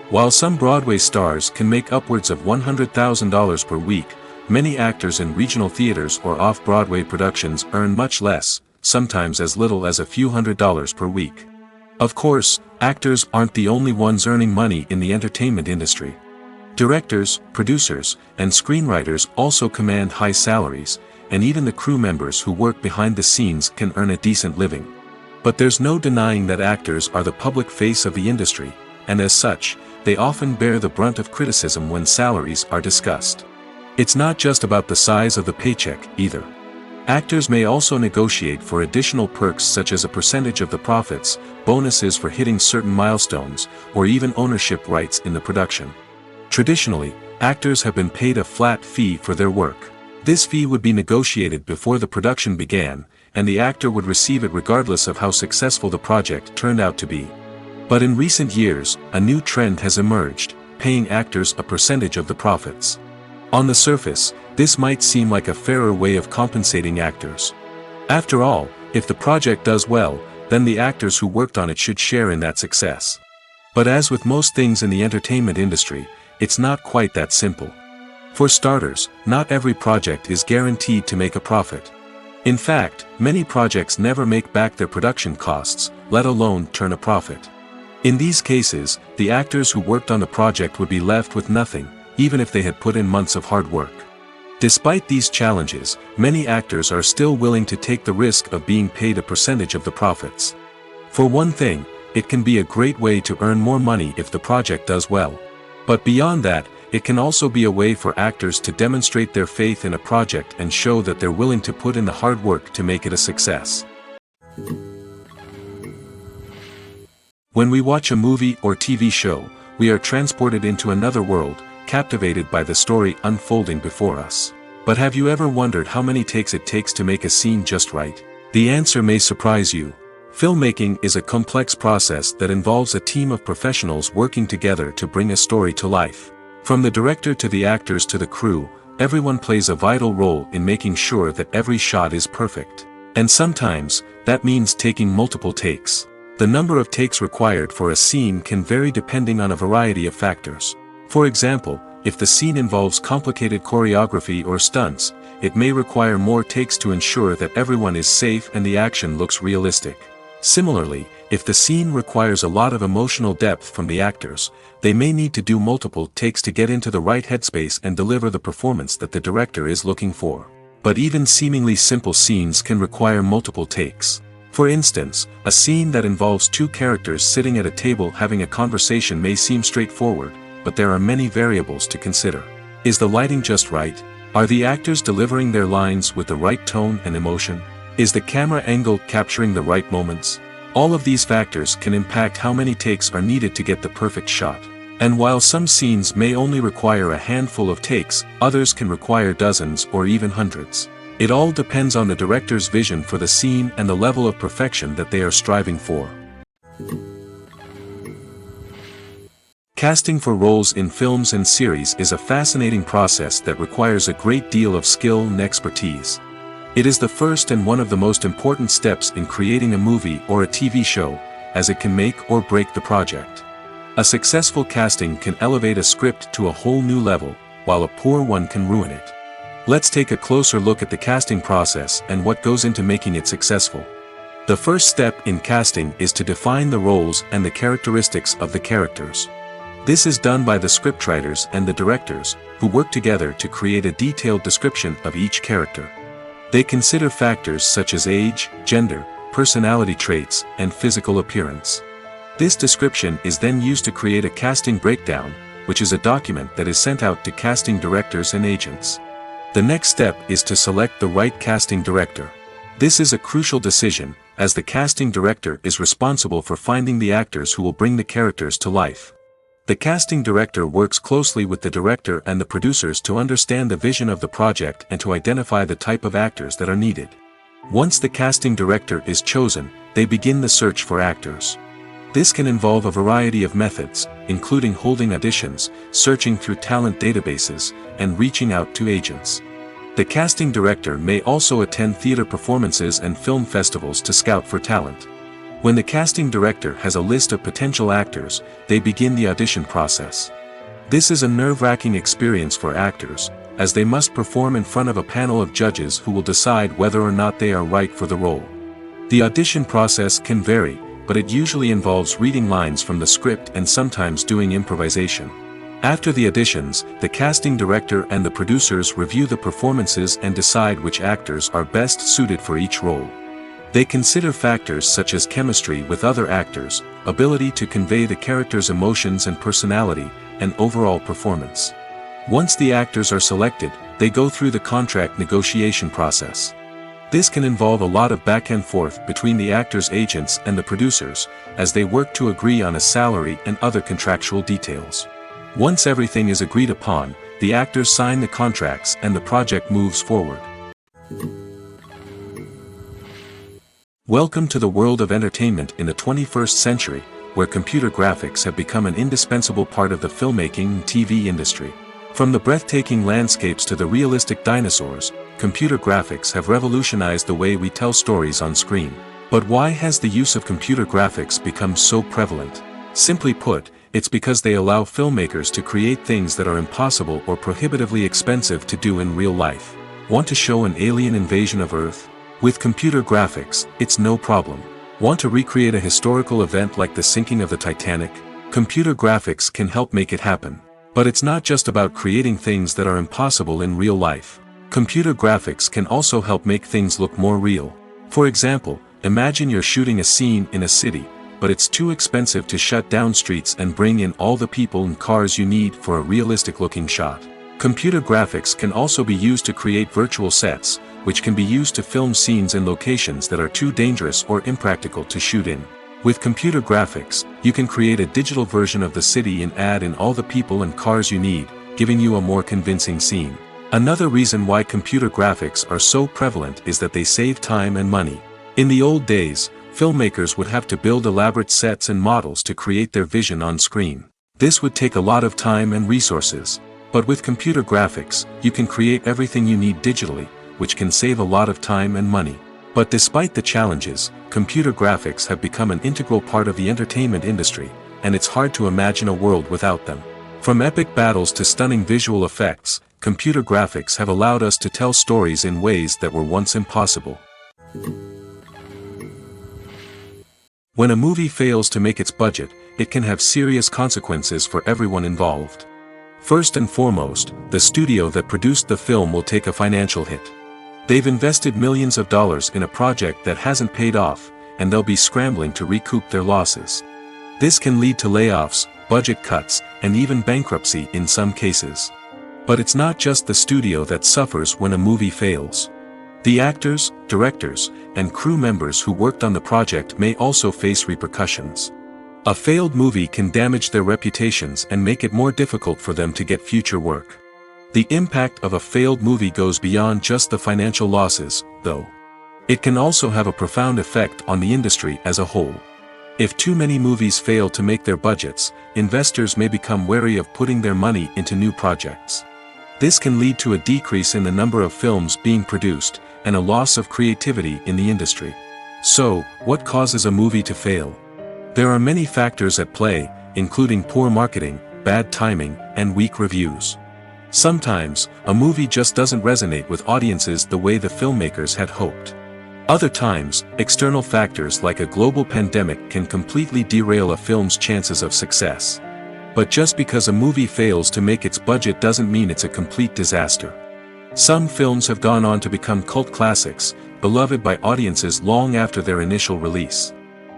While some Broadway stars can make upwards of $100,000 per week, many actors in regional theaters or off-Broadway productions earn much less, sometimes as little as a few $100s per week. Of course, actors aren't the only ones earning money in the entertainment industry. Directors, producers, and screenwriters also command high salaries, and even the crew members who work behind the scenes can earn a decent living. But there's no denying that actors are the public face of the industry, and as such, they often bear the brunt of criticism when salaries are discussed. It's not just about the size of the paycheck, either. Actors may also negotiate for additional perks such as a percentage of the profits, bonuses for hitting certain milestones, or even ownership rights in the production. Traditionally, actors have been paid a flat fee for their work. This fee would be negotiated before the production began, and the actor would receive it regardless of how successful the project turned out to be. But in recent years, a new trend has emerged, paying actors a percentage of the profits. On the surface, this might seem like a fairer way of compensating actors. After all, if the project does well, then the actors who worked on it should share in that success. But as with most things in the entertainment industry, it's not quite that simple. For starters, not every project is guaranteed to make a profit. In fact, many projects never make back their production costs, let alone turn a profit. In these cases, the actors who worked on the project would be left with nothing, even if they had put in months of hard work. Despite these challenges, many actors are still willing to take the risk of being paid a percentage of the profits. For one thing, it can be a great way to earn more money if the project does well. But beyond that, it can also be a way for actors to demonstrate their faith in a project and show that they're willing to put in the hard work to make it a success. When we watch a movie or TV show, we are transported into another world, captivated by the story unfolding before us. But have you ever wondered how many takes it takes to make a scene just right? The answer may surprise you. Filmmaking is a complex process that involves a team of professionals working together to bring a story to life. From the director to the actors to the crew, everyone plays a vital role in making sure that every shot is perfect. And sometimes, that means taking multiple takes. The number of takes required for a scene can vary depending on a variety of factors. For example, if the scene involves complicated choreography or stunts, it may require more takes to ensure that everyone is safe and the action looks realistic. Similarly, if the scene requires a lot of emotional depth from the actors, they may need to do multiple takes to get into the right headspace and deliver the performance that the director is looking for. But even seemingly simple scenes can require multiple takes. For instance, a scene that involves two characters sitting at a table having a conversation may seem straightforward, but there are many variables to consider. Is the lighting just right? Are the actors delivering their lines with the right tone and emotion? Is the camera angle capturing the right moments? All of these factors can impact how many takes are needed to get the perfect shot. And while some scenes may only require a handful of takes, others can require dozens or even hundreds. It all depends on the director's vision for the scene and the level of perfection that they are striving for. Casting for roles in films and series is a fascinating process that requires a great deal of skill and expertise. It is the first and one of the most important steps in creating a movie or a TV show, as it can make or break the project. A successful casting can elevate a script to a whole new level, while a poor one can ruin it. Let's take a closer look at the casting process and what goes into making it successful. The first step in casting is to define the roles and the characteristics of the characters. This is done by the scriptwriters and the directors, who work together to create a detailed description of each character. They consider factors such as age, gender, personality traits, and physical appearance. This description is then used to create a casting breakdown, which is a document that is sent out to casting directors and agents. The next step is to select the right casting director. This is a crucial decision, as the casting director is responsible for finding the actors who will bring the characters to life. The casting director works closely with the director and the producers to understand the vision of the project and to identify the type of actors that are needed. Once the casting director is chosen, they begin the search for actors. This can involve a variety of methods, including holding auditions, searching through talent databases, and reaching out to agents. The casting director may also attend theater performances and film festivals to scout for talent. When the casting director has a list of potential actors, they begin the audition process. This is a nerve-wracking experience for actors, as they must perform in front of a panel of judges who will decide whether or not they are right for the role. The audition process can vary, but it usually involves reading lines from the script and sometimes doing improvisation. After the auditions, the casting director and the producers review the performances and decide which actors are best suited for each role. They consider factors such as chemistry with other actors, ability to convey the character's emotions and personality, and overall performance. Once the actors are selected, they go through the contract negotiation process. This can involve a lot of back and forth between the actors' agents and the producers, as they work to agree on a salary and other contractual details. Once everything is agreed upon, the actors sign the contracts and the project moves forward. Welcome to the world of entertainment in the 21st century, where computer graphics have become an indispensable part of the filmmaking and TV industry. From the breathtaking landscapes to the realistic dinosaurs, computer graphics have revolutionized the way we tell stories on screen. But why has the use of computer graphics become so prevalent? Simply put, it's because they allow filmmakers to create things that are impossible or prohibitively expensive to do in real life. Want to show an alien invasion of Earth? With computer graphics, it's no problem. Want to recreate a historical event like the sinking of the Titanic? Computer graphics can help make it happen. But it's not just about creating things that are impossible in real life. Computer graphics can also help make things look more real. For example, imagine you're shooting a scene in a city, but it's too expensive to shut down streets and bring in all the people and cars you need for a realistic-looking shot. Computer graphics can also be used to create virtual sets, which can be used to film scenes in locations that are too dangerous or impractical to shoot in. With computer graphics, you can create a digital version of the city and add in all the people and cars you need, giving you a more convincing scene. Another reason why computer graphics are so prevalent is that they save time and money. In the old days, filmmakers would have to build elaborate sets and models to create their vision on screen. This would take a lot of time and resources. But with computer graphics, you can create everything you need digitally, which can save a lot of time and money. But despite the challenges, computer graphics have become an integral part of the entertainment industry, and it's hard to imagine a world without them. From epic battles to stunning visual effects, computer graphics have allowed us to tell stories in ways that were once impossible. When a movie fails to make its budget, it can have serious consequences for everyone involved. First and foremost, the studio that produced the film will take a financial hit. They've invested millions of dollars in a project that hasn't paid off, and they'll be scrambling to recoup their losses. This can lead to layoffs, budget cuts, and even bankruptcy in some cases. But it's not just the studio that suffers when a movie fails. The actors, directors, and crew members who worked on the project may also face repercussions. A failed movie can damage their reputations and make it more difficult for them to get future work. The impact of a failed movie goes beyond just the financial losses, though. It can also have a profound effect on the industry as a whole. If too many movies fail to make their budgets, investors may become wary of putting their money into new projects. This can lead to a decrease in the number of films being produced, and a loss of creativity in the industry. So, what causes a movie to fail? There are many factors at play, including poor marketing, bad timing, and weak reviews. Sometimes, a movie just doesn't resonate with audiences the way the filmmakers had hoped. Other times, external factors like a global pandemic can completely derail a film's chances of success. But just because a movie fails to make its budget doesn't mean it's a complete disaster. Some films have gone on to become cult classics, beloved by audiences long after their initial release.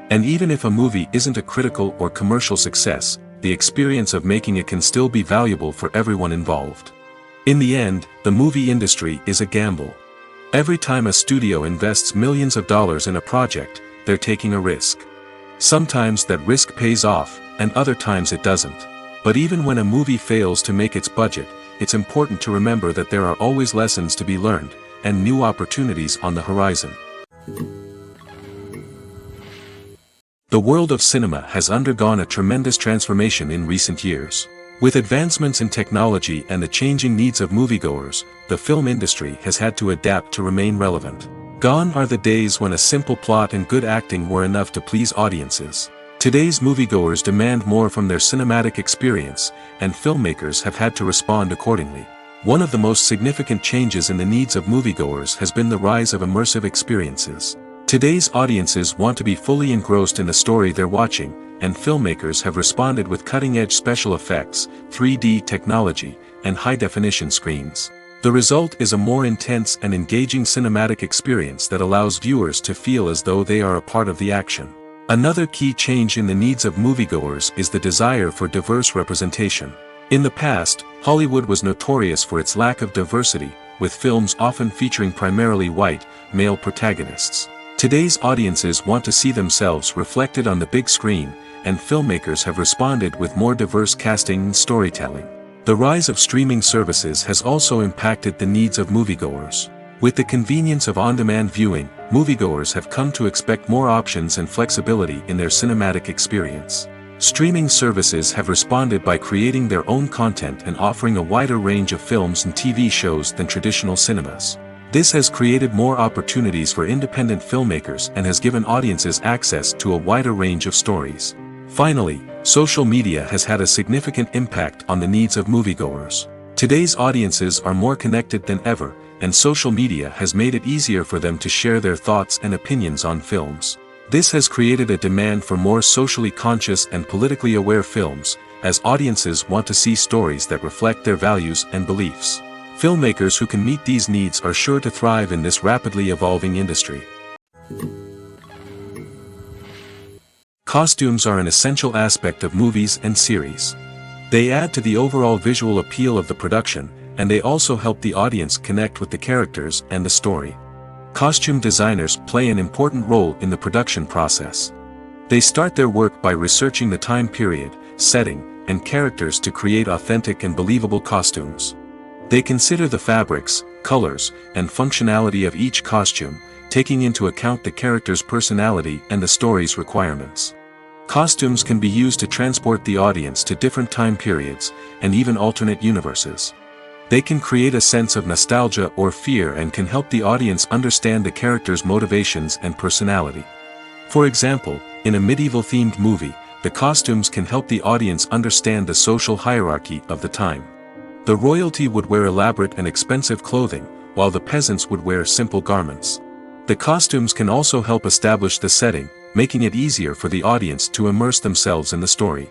And even if a movie isn't a critical or commercial success, the experience of making it can still be valuable for everyone involved. In the end, the movie industry is a gamble. Every time a studio invests millions of dollars in a project, they're taking a risk. Sometimes that risk pays off, and other times it doesn't. But even when a movie fails to make its budget, it's important to remember that there are always lessons to be learned, and new opportunities on the horizon. The world of cinema has undergone a tremendous transformation in recent years. With advancements in technology and the changing needs of moviegoers, the film industry has had to adapt to remain relevant. Gone are the days when a simple plot and good acting were enough to please audiences. Today's moviegoers demand more from their cinematic experience, and filmmakers have had to respond accordingly. One of the most significant changes in the needs of moviegoers has been the rise of immersive experiences. Today's audiences want to be fully engrossed in the story they're watching, and filmmakers have responded with cutting-edge special effects, 3D technology, and high-definition screens. The result is a more intense and engaging cinematic experience that allows viewers to feel as though they are a part of the action. Another key change in the needs of moviegoers is the desire for diverse representation. In the past, Hollywood was notorious for its lack of diversity, with films often featuring primarily white, male protagonists. Today's audiences want to see themselves reflected on the big screen, and filmmakers have responded with more diverse casting and storytelling. The rise of streaming services has also impacted the needs of moviegoers. With the convenience of on-demand viewing, moviegoers have come to expect more options and flexibility in their cinematic experience. Streaming services have responded by creating their own content and offering a wider range of films and TV shows than traditional cinemas. This has created more opportunities for independent filmmakers and has given audiences access to a wider range of stories. Finally, social media has had a significant impact on the needs of moviegoers. Today's audiences are more connected than ever, and social media has made it easier for them to share their thoughts and opinions on films. This has created a demand for more socially conscious and politically aware films, as audiences want to see stories that reflect their values and beliefs. Filmmakers who can meet these needs are sure to thrive in this rapidly evolving industry. Costumes are an essential aspect of movies and series. They add to the overall visual appeal of the production, and they also help the audience connect with the characters and the story. Costume designers play an important role in the production process. They start their work by researching the time period, setting, and characters to create authentic and believable costumes. They consider the fabrics, colors, and functionality of each costume, taking into account the character's personality and the story's requirements. Costumes can be used to transport the audience to different time periods, and even alternate universes. They can create a sense of nostalgia or fear and can help the audience understand the character's motivations and personality. For example, in a medieval-themed movie, the costumes can help the audience understand the social hierarchy of the time. The royalty would wear elaborate and expensive clothing, while the peasants would wear simple garments. The costumes can also help establish the setting, making it easier for the audience to immerse themselves in the story.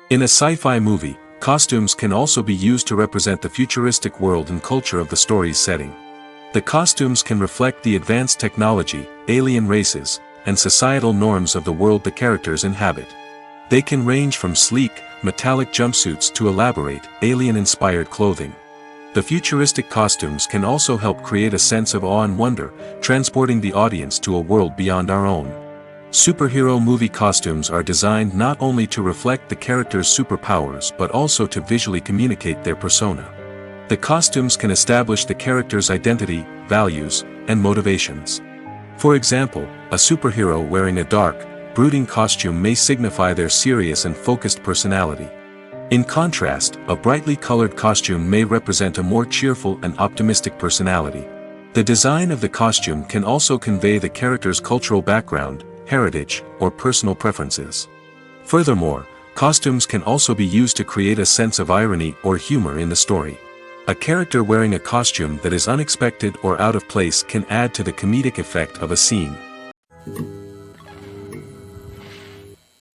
In a sci-fi movie, costumes can also be used to represent the futuristic world and culture of the story's setting. The costumes can reflect the advanced technology, alien races, and societal norms of the world the characters inhabit. They can range from sleek, metallic jumpsuits to elaborate, alien-inspired clothing. The futuristic costumes can also help create a sense of awe and wonder, transporting the audience to a world beyond our own. Superhero movie costumes are designed not only to reflect the character's superpowers but also to visually communicate their persona. The costumes can establish the character's identity, values, and motivations. For example, a superhero wearing a dark, brooding costume may signify their serious and focused personality. In contrast, a brightly colored costume may represent a more cheerful and optimistic personality. The design of the costume can also convey the character's cultural background, heritage, or personal preferences. Furthermore, costumes can also be used to create a sense of irony or humor in the story. A character wearing a costume that is unexpected or out of place can add to the comedic effect of a scene.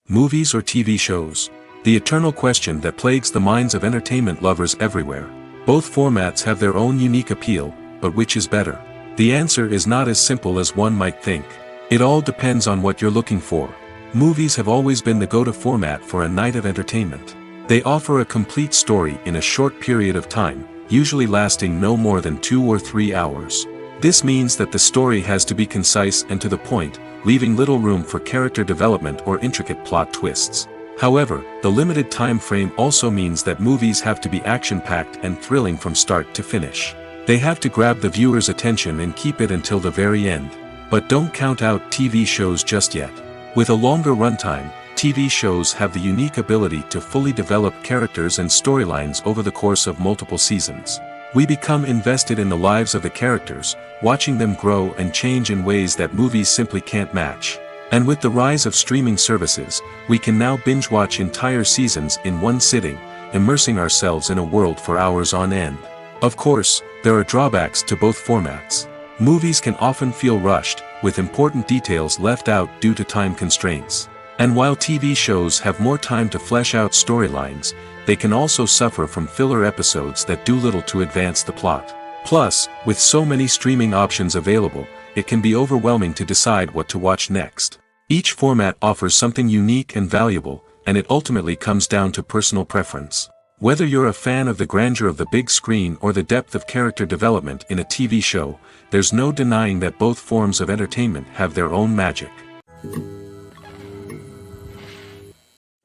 Movies or TV shows? The eternal question that plagues the minds of entertainment lovers everywhere. Both formats have their own unique appeal, but which is better? The answer is not as simple as one might think. It all depends on what you're looking for. Movies have always been the go-to format for a night of entertainment. They offer a complete story in a short period of time, usually lasting no more than 2 or 3 hours. This means that the story has to be concise and to the point, leaving little room for character development or intricate plot twists. However, the limited time frame also means that movies have to be action-packed and thrilling from start to finish. They have to grab the viewer's attention and keep it until the very end. But don't count out TV shows just yet. With a longer runtime, TV shows have the unique ability to fully develop characters and storylines over the course of multiple seasons. We become invested in the lives of the characters, watching them grow and change in ways that movies simply can't match. And with the rise of streaming services, we can now binge-watch entire seasons in one sitting, immersing ourselves in a world for hours on end. Of course, there are drawbacks to both formats. Movies can often feel rushed, with important details left out due to time constraints. And while TV shows have more time to flesh out storylines, they can also suffer from filler episodes that do little to advance the plot. Plus, with so many streaming options available, it can be overwhelming to decide what to watch next. Each format offers something unique and valuable, and it ultimately comes down to personal preference. Whether you're a fan of the grandeur of the big screen or the depth of character development in a TV show, there's no denying that both forms of entertainment have their own magic.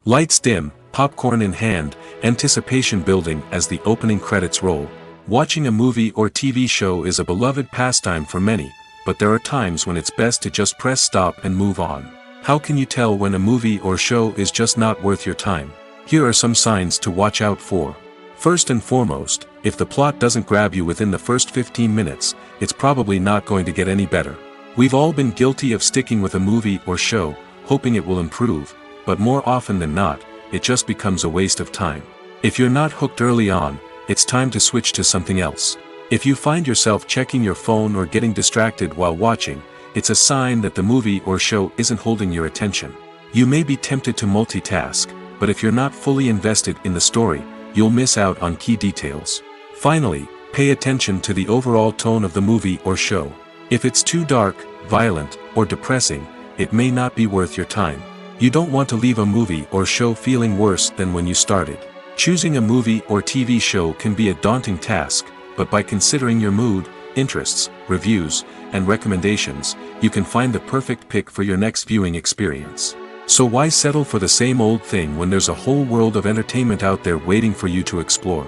Lights dim, popcorn in hand, anticipation building as the opening credits roll. Watching a movie or TV show is a beloved pastime for many, but there are times when it's best to just press stop and move on. How can you tell when a movie or show is just not worth your time? Here are some signs to watch out for. First and foremost, if the plot doesn't grab you within the first 15 minutes, it's probably not going to get any better. We've all been guilty of sticking with a movie or show, hoping it will improve, but more often than not, it just becomes a waste of time. If you're not hooked early on, it's time to switch to something else. If you find yourself checking your phone or getting distracted while watching, it's a sign that the movie or show isn't holding your attention. You may be tempted to multitask, but if you're not fully invested in the story, you'll miss out on key details. Finally, pay attention to the overall tone of the movie or show. If it's too dark, violent, or depressing, it may not be worth your time. You don't want to leave a movie or show feeling worse than when you started. Choosing a movie or TV show can be a daunting task, but by considering your mood, interests, reviews, and recommendations, you can find the perfect pick for your next viewing experience. So why settle for the same old thing when there's a whole world of entertainment out there waiting for you to explore?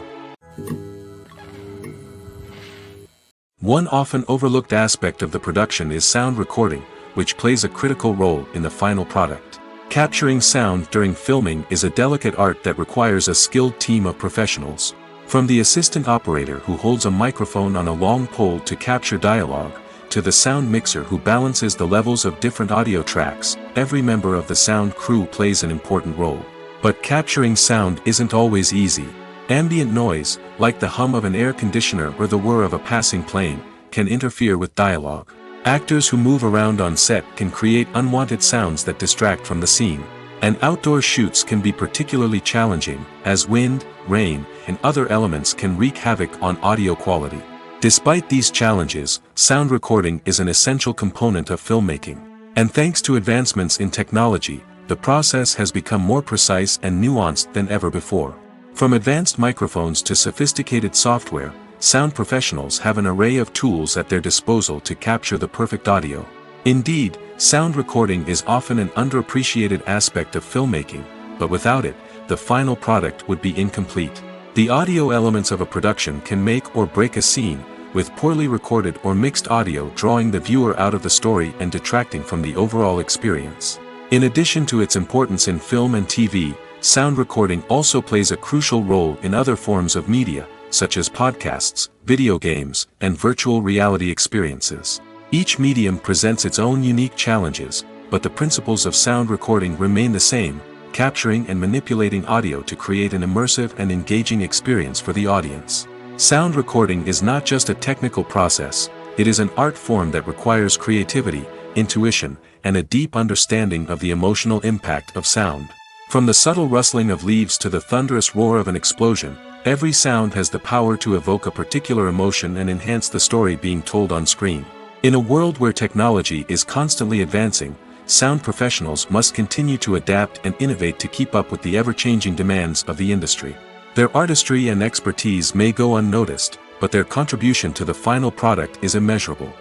One often overlooked aspect of the production is sound recording, which plays a critical role in the final product. Capturing sound during filming is a delicate art that requires a skilled team of professionals. From the assistant operator who holds a microphone on a long pole to capture dialogue, to the sound mixer who balances the levels of different audio tracks, every member of the sound crew plays an important role. But capturing sound isn't always easy. Ambient noise, like the hum of an air conditioner or the whir of a passing plane, can interfere with dialogue. Actors who move around on set can create unwanted sounds that distract from the scene. And outdoor shoots can be particularly challenging, as wind, rain, and other elements can wreak havoc on audio quality. Despite these challenges, sound recording is an essential component of filmmaking. And thanks to advancements in technology, the process has become more precise and nuanced than ever before. From advanced microphones to sophisticated software, sound professionals have an array of tools at their disposal to capture the perfect audio. Indeed, sound recording is often an underappreciated aspect of filmmaking, but without it, the final product would be incomplete. The audio elements of a production can make or break a scene, with poorly recorded or mixed audio drawing the viewer out of the story and detracting from the overall experience. In addition to its importance in film and TV, sound recording also plays a crucial role in other forms of media, such as podcasts, video games, and virtual reality experiences. Each medium presents its own unique challenges, but the principles of sound recording remain the same, capturing and manipulating audio to create an immersive and engaging experience for the audience. Sound recording is not just a technical process, it is an art form that requires creativity, intuition, and a deep understanding of the emotional impact of sound. From the subtle rustling of leaves to the thunderous roar of an explosion, every sound has the power to evoke a particular emotion and enhance the story being told on screen. In a world where technology is constantly advancing, sound professionals must continue to adapt and innovate to keep up with the ever-changing demands of the industry. Their artistry and expertise may go unnoticed, but their contribution to the final product is immeasurable.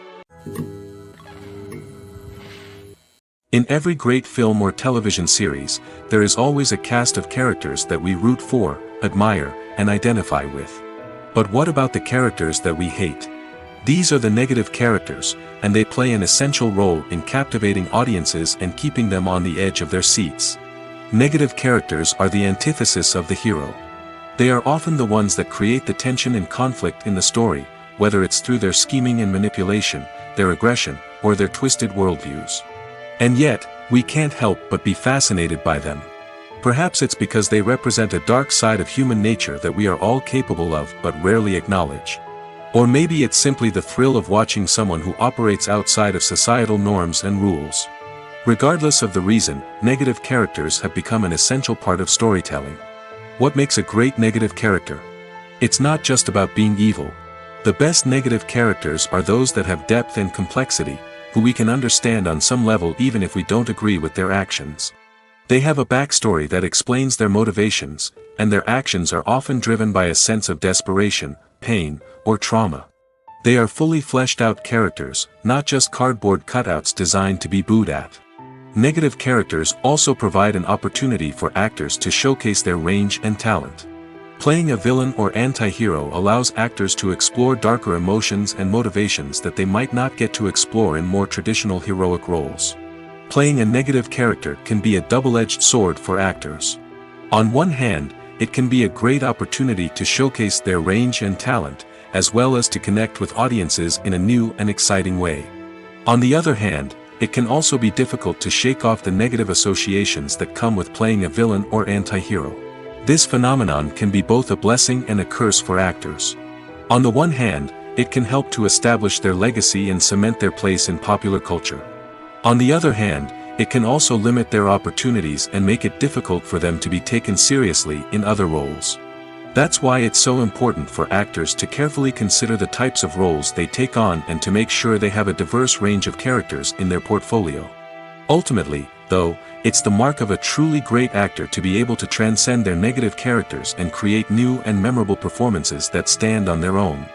In every great film or television series, there is always a cast of characters that we root for, admire, and identify with. But what about the characters that we hate? These are the negative characters, and they play an essential role in captivating audiences and keeping them on the edge of their seats. Negative characters are the antithesis of the hero. They are often the ones that create the tension and conflict in the story, whether it's through their scheming and manipulation, their aggression, or their twisted worldviews. And yet, we can't help but be fascinated by them. Perhaps it's because they represent a dark side of human nature that we are all capable of but rarely acknowledge. Or maybe it's simply the thrill of watching someone who operates outside of societal norms and rules. Regardless of the reason, negative characters have become an essential part of storytelling. What makes a great negative character? It's not just about being evil. The best negative characters are those that have depth and complexity, who we can understand on some level even if we don't agree with their actions. They have a backstory that explains their motivations, and their actions are often driven by a sense of desperation, pain, or trauma. They are fully fleshed out characters, not just cardboard cutouts designed to be booed at. Negative characters also provide an opportunity for actors to showcase their range and talent. Playing a villain or anti-hero allows actors to explore darker emotions and motivations that they might not get to explore in more traditional heroic roles. Playing a negative character can be a double-edged sword for actors. On one hand, it can be a great opportunity to showcase their range and talent, as well as to connect with audiences in a new and exciting way. On the other hand, it can also be difficult to shake off the negative associations that come with playing a villain or anti-hero. This phenomenon can be both a blessing and a curse for actors. On the one hand, it can help to establish their legacy and cement their place in popular culture. On the other hand, it can also limit their opportunities and make it difficult for them to be taken seriously in other roles. That's why it's so important for actors to carefully consider the types of roles they take on and to make sure they have a diverse range of characters in their portfolio. Ultimately, though, it's the mark of a truly great actor to be able to transcend their negative characters and create new and memorable performances that stand on their own.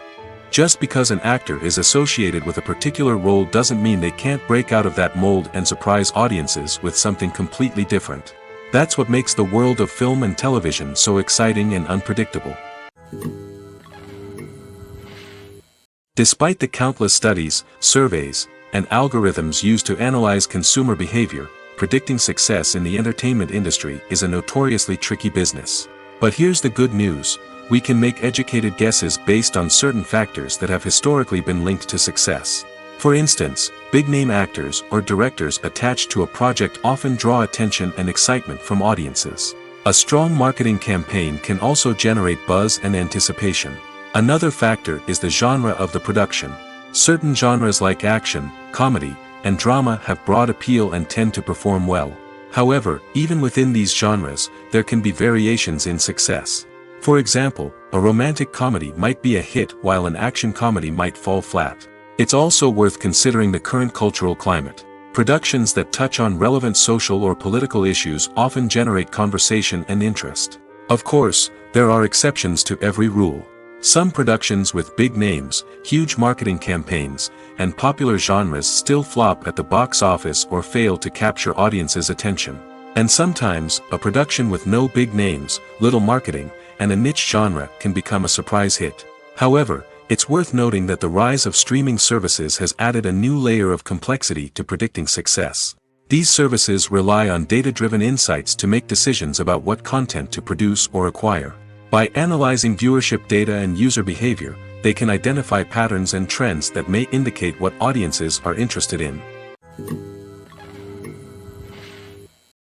Just because an actor is associated with a particular role doesn't mean they can't break out of that mold and surprise audiences with something completely different. That's what makes the world of film and television so exciting and unpredictable. Despite the countless studies, surveys, and algorithms used to analyze consumer behavior, predicting success in the entertainment industry is a notoriously tricky business. But here's the good news: we can make educated guesses based on certain factors that have historically been linked to success. For instance, big-name actors or directors attached to a project often draw attention and excitement from audiences. A strong marketing campaign can also generate buzz and anticipation. Another factor is the genre of the production. Certain genres like action, comedy, and drama have broad appeal and tend to perform well. However, even within these genres, there can be variations in success. For example, a romantic comedy might be a hit while an action comedy might fall flat. It's also worth considering the current cultural climate. Productions that touch on relevant social or political issues often generate conversation and interest. Of course, there are exceptions to every rule. Some productions with big names, huge marketing campaigns, and popular genres still flop at the box office or fail to capture audiences' attention. And sometimes, a production with no big names, little marketing, and a niche genre can become a surprise hit. However, it's worth noting that the rise of streaming services has added a new layer of complexity to predicting success. These services rely on data-driven insights to make decisions about what content to produce or acquire. By analyzing viewership data and user behavior, they can identify patterns and trends that may indicate what audiences are interested in.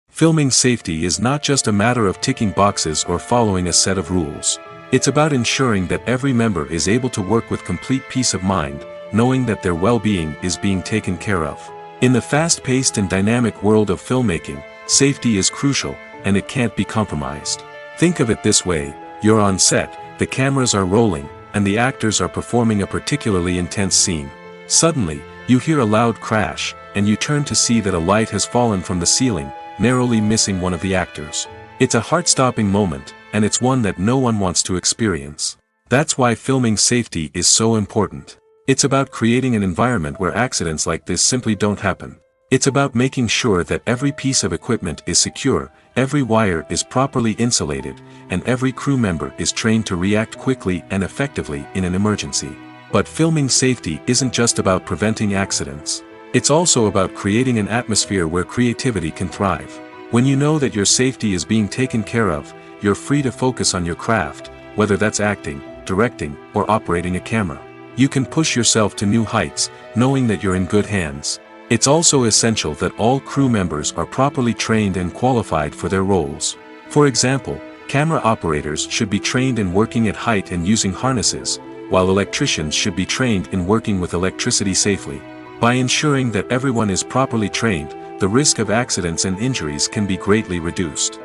Filming safety is not just a matter of ticking boxes or following a set of rules. It's about ensuring that every member is able to work with complete peace of mind, knowing that their well-being is being taken care of. In the fast-paced and dynamic world of filmmaking, safety is crucial, and it can't be compromised. Think of it this way: you're on set, the cameras are rolling, and the actors are performing a particularly intense scene. Suddenly, you hear a loud crash, and you turn to see that a light has fallen from the ceiling, narrowly missing one of the actors. It's a heart-stopping moment, and it's one that no one wants to experience. That's why filming safety is so important. It's about creating an environment where accidents like this simply don't happen. It's about making sure that every piece of equipment is secure, every wire is properly insulated, and every crew member is trained to react quickly and effectively in an emergency. But filming safety isn't just about preventing accidents. It's also about creating an atmosphere where creativity can thrive. When you know that your safety is being taken care of, you're free to focus on your craft, whether that's acting, directing, or operating a camera. You can push yourself to new heights, knowing that you're in good hands. It's also essential that all crew members are properly trained and qualified for their roles. For example, camera operators should be trained in working at height and using harnesses, while electricians should be trained in working with electricity safely. By ensuring that everyone is properly trained, the risk of accidents and injuries can be greatly reduced.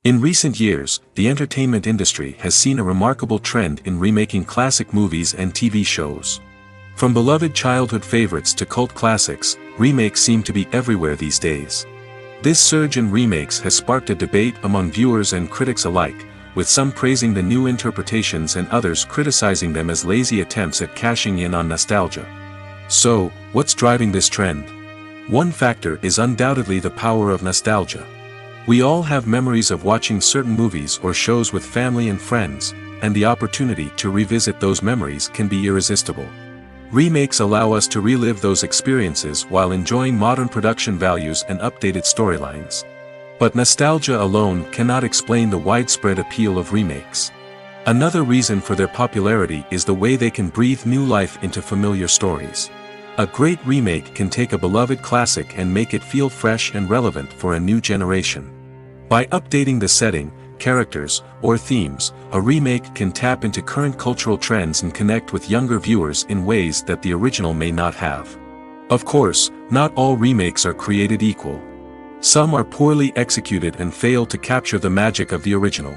In recent years, the entertainment industry has seen a remarkable trend in remaking classic movies and TV shows. From beloved childhood favorites to cult classics, remakes seem to be everywhere these days. This surge in remakes has sparked a debate among viewers and critics alike, with some praising the new interpretations and others criticizing them as lazy attempts at cashing in on nostalgia. So, what's driving this trend? One factor is undoubtedly the power of nostalgia. We all have memories of watching certain movies or shows with family and friends, and the opportunity to revisit those memories can be irresistible. Remakes allow us to relive those experiences while enjoying modern production values and updated storylines. But nostalgia alone cannot explain the widespread appeal of remakes. Another reason for their popularity is the way they can breathe new life into familiar stories. A great remake can take a beloved classic and make it feel fresh and relevant for a new generation. By updating the setting, characters, or themes, a remake can tap into current cultural trends and connect with younger viewers in ways that the original may not have. Of course, not all remakes are created equal. Some are poorly executed and fail to capture the magic of the original.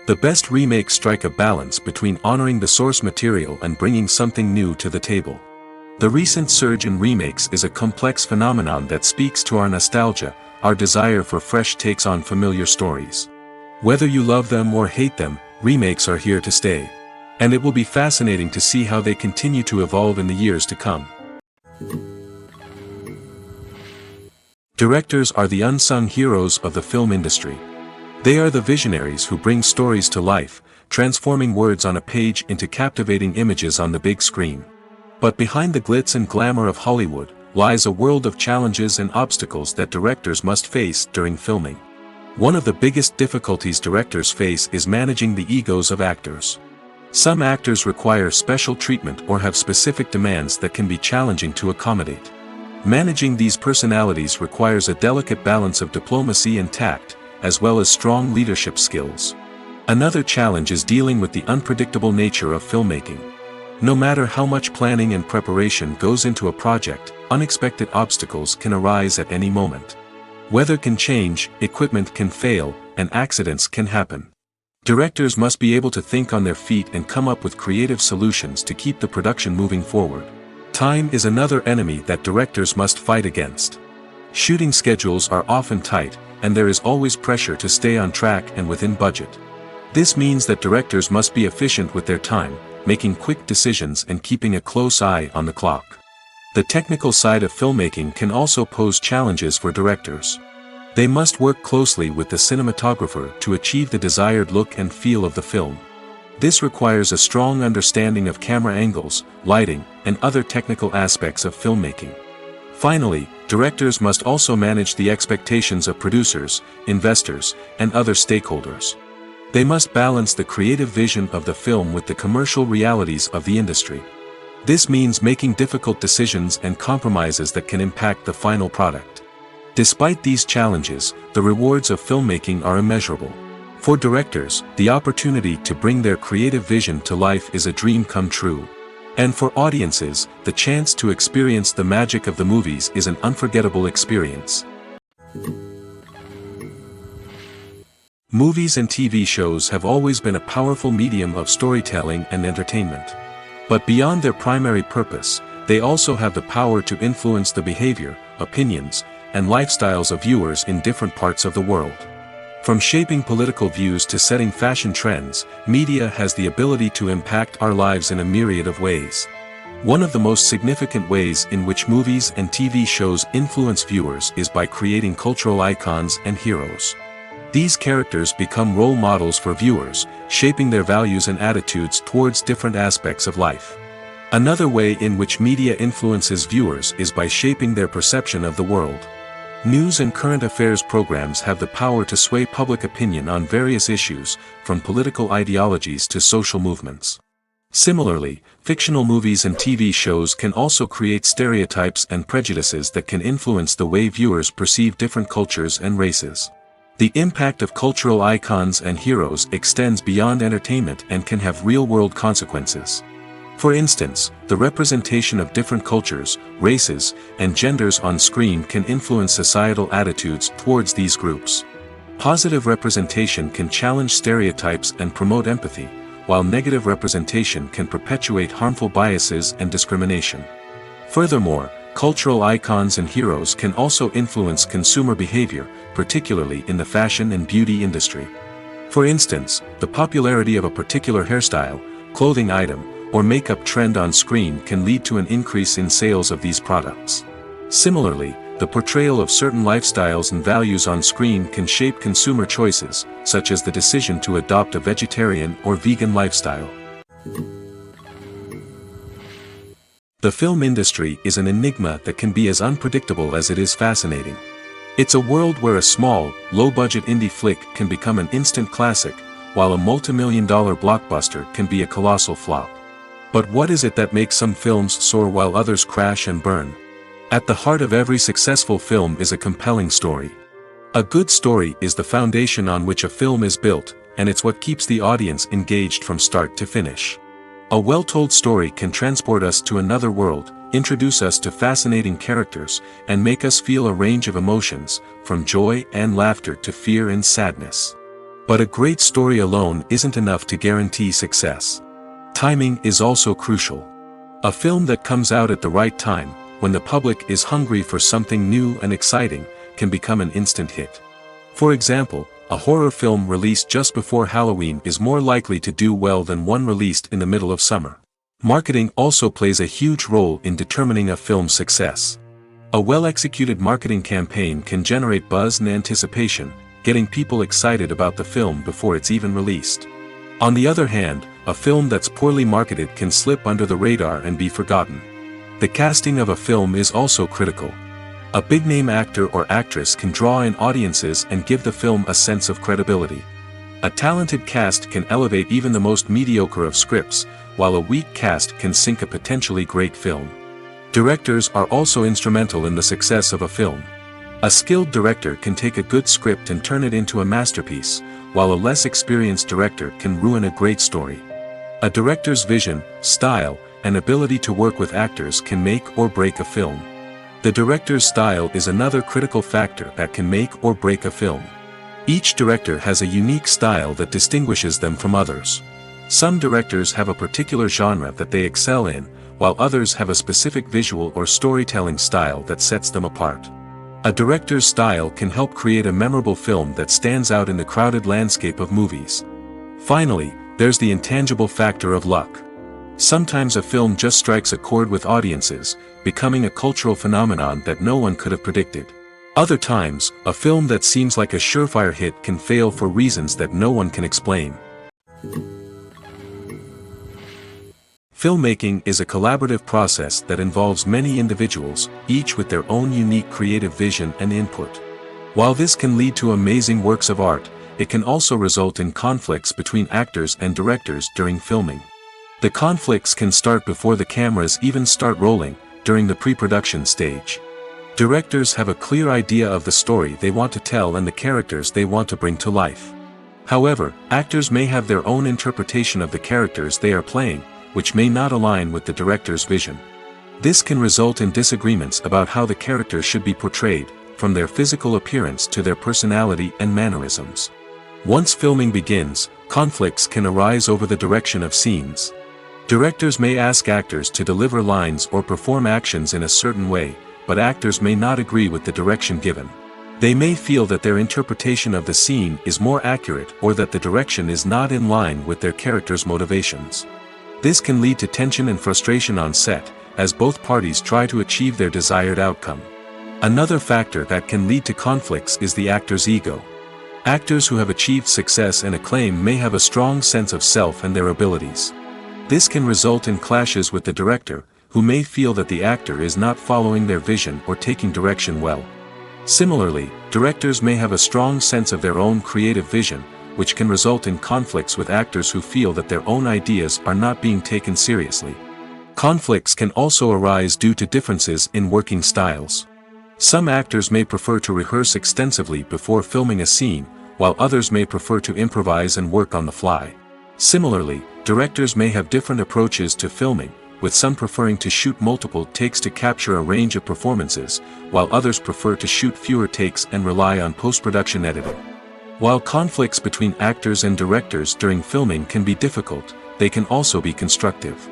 The best remakes strike a balance between honoring the source material and bringing something new to the table. The recent surge in remakes is a complex phenomenon that speaks to our nostalgia, our desire for fresh takes on familiar stories. Whether you love them or hate them, remakes are here to stay. And it will be fascinating to see how they continue to evolve in the years to come. Directors are the unsung heroes of the film industry. They are the visionaries who bring stories to life, transforming words on a page into captivating images on the big screen. But behind the glitz and glamour of Hollywood, lies a world of challenges and obstacles that directors must face during filming. One of the biggest difficulties directors face is managing the egos of actors. Some actors require special treatment or have specific demands that can be challenging to accommodate. Managing these personalities requires a delicate balance of diplomacy and tact, as well as strong leadership skills. Another challenge is dealing with the unpredictable nature of filmmaking. No matter how much planning and preparation goes into a project, unexpected obstacles can arise at any moment. Weather can change, equipment can fail, and accidents can happen. Directors must be able to think on their feet and come up with creative solutions to keep the production moving forward. Time is another enemy that directors must fight against. Shooting schedules are often tight, and there is always pressure to stay on track and within budget. This means that directors must be efficient with their time, making quick decisions and keeping a close eye on the clock. The technical side of filmmaking can also pose challenges for directors. They must work closely with the cinematographer to achieve the desired look and feel of the film. This requires a strong understanding of camera angles, lighting, and other technical aspects of filmmaking. Finally, directors must also manage the expectations of producers, investors, and other stakeholders. They must balance the creative vision of the film with the commercial realities of the industry. This means making difficult decisions and compromises that can impact the final product. Despite these challenges, the rewards of filmmaking are immeasurable. For directors, the opportunity to bring their creative vision to life is a dream come true. And for audiences, the chance to experience the magic of the movies is an unforgettable experience. Movies and TV shows have always been a powerful medium of storytelling and entertainment. But beyond their primary purpose, they also have the power to influence the behavior, opinions, and lifestyles of viewers in different parts of the world. From shaping political views to setting fashion trends, media has the ability to impact our lives in a myriad of ways. One of the most significant ways in which movies and TV shows influence viewers is by creating cultural icons and heroes. These characters become role models for viewers, shaping their values and attitudes towards different aspects of life. Another way in which media influences viewers is by shaping their perception of the world. News and current affairs programs have the power to sway public opinion on various issues, from political ideologies to social movements. Similarly, fictional movies and TV shows can also create stereotypes and prejudices that can influence the way viewers perceive different cultures and races. The impact of cultural icons and heroes extends beyond entertainment and can have real-world consequences. For instance, the representation of different cultures, races, and genders on screen can influence societal attitudes towards these groups. Positive representation can challenge stereotypes and promote empathy, while negative representation can perpetuate harmful biases and discrimination. Furthermore, cultural icons and heroes can also influence consumer behavior, particularly in the fashion and beauty industry. For instance, the popularity of a particular hairstyle, clothing item, or makeup trend on screen can lead to an increase in sales of these products. Similarly, the portrayal of certain lifestyles and values on screen can shape consumer choices, such as the decision to adopt a vegetarian or vegan lifestyle. The film industry is an enigma that can be as unpredictable as it is fascinating. It's a world where a small, low-budget indie flick can become an instant classic, while a multi-million-dollar blockbuster can be a colossal flop. But what is it that makes some films soar while others crash and burn? At the heart of every successful film is a compelling story. A good story is the foundation on which a film is built, and it's what keeps the audience engaged from start to finish. A well-told story can transport us to another world, introduce us to fascinating characters, and make us feel a range of emotions, from joy and laughter to fear and sadness. But a great story alone isn't enough to guarantee success. Timing is also crucial. A film that comes out at the right time, when the public is hungry for something new and exciting, can become an instant hit. For example, a horror film released just before Halloween is more likely to do well than one released in the middle of summer. Marketing also plays a huge role in determining a film's success. A well-executed marketing campaign can generate buzz and anticipation, getting people excited about the film before it's even released. On the other hand, a film that's poorly marketed can slip under the radar and be forgotten. The casting of a film is also critical. A big-name actor or actress can draw in audiences and give the film a sense of credibility. A talented cast can elevate even the most mediocre of scripts, while a weak cast can sink a potentially great film. Directors are also instrumental in the success of a film. A skilled director can take a good script and turn it into a masterpiece, while a less experienced director can ruin a great story. A director's vision, style, and ability to work with actors can make or break a film. The director's style is another critical factor that can make or break a film. Each director has a unique style that distinguishes them from others. Some directors have a particular genre that they excel in, while others have a specific visual or storytelling style that sets them apart. A director's style can help create a memorable film that stands out in the crowded landscape of movies. Finally, there's the intangible factor of luck. Sometimes a film just strikes a chord with audiences, becoming a cultural phenomenon that no one could have predicted. Other times, a film that seems like a surefire hit can fail for reasons that no one can explain. Filmmaking is a collaborative process that involves many individuals, each with their own unique creative vision and input. While this can lead to amazing works of art, it can also result in conflicts between actors and directors during filming. The conflicts can start before the cameras even start rolling, during the pre-production stage. Directors have a clear idea of the story they want to tell and the characters they want to bring to life. However, actors may have their own interpretation of the characters they are playing, which may not align with the director's vision. This can result in disagreements about how the characters should be portrayed, from their physical appearance to their personality and mannerisms. Once filming begins, conflicts can arise over the direction of scenes. Directors may ask actors to deliver lines or perform actions in a certain way, but actors may not agree with the direction given. They may feel that their interpretation of the scene is more accurate or that the direction is not in line with their character's motivations. This can lead to tension and frustration on set, as both parties try to achieve their desired outcome. Another factor that can lead to conflicts is the actor's ego. Actors who have achieved success and acclaim may have a strong sense of self and their abilities. This can result in clashes with the director, who may feel that the actor is not following their vision or taking direction well. Similarly, directors may have a strong sense of their own creative vision, which can result in conflicts with actors who feel that their own ideas are not being taken seriously. Conflicts can also arise due to differences in working styles. Some actors may prefer to rehearse extensively before filming a scene, while others may prefer to improvise and work on the fly. Similarly, directors may have different approaches to filming, with some preferring to shoot multiple takes to capture a range of performances, while others prefer to shoot fewer takes and rely on post-production editing. While conflicts between actors and directors during filming can be difficult, they can also be constructive.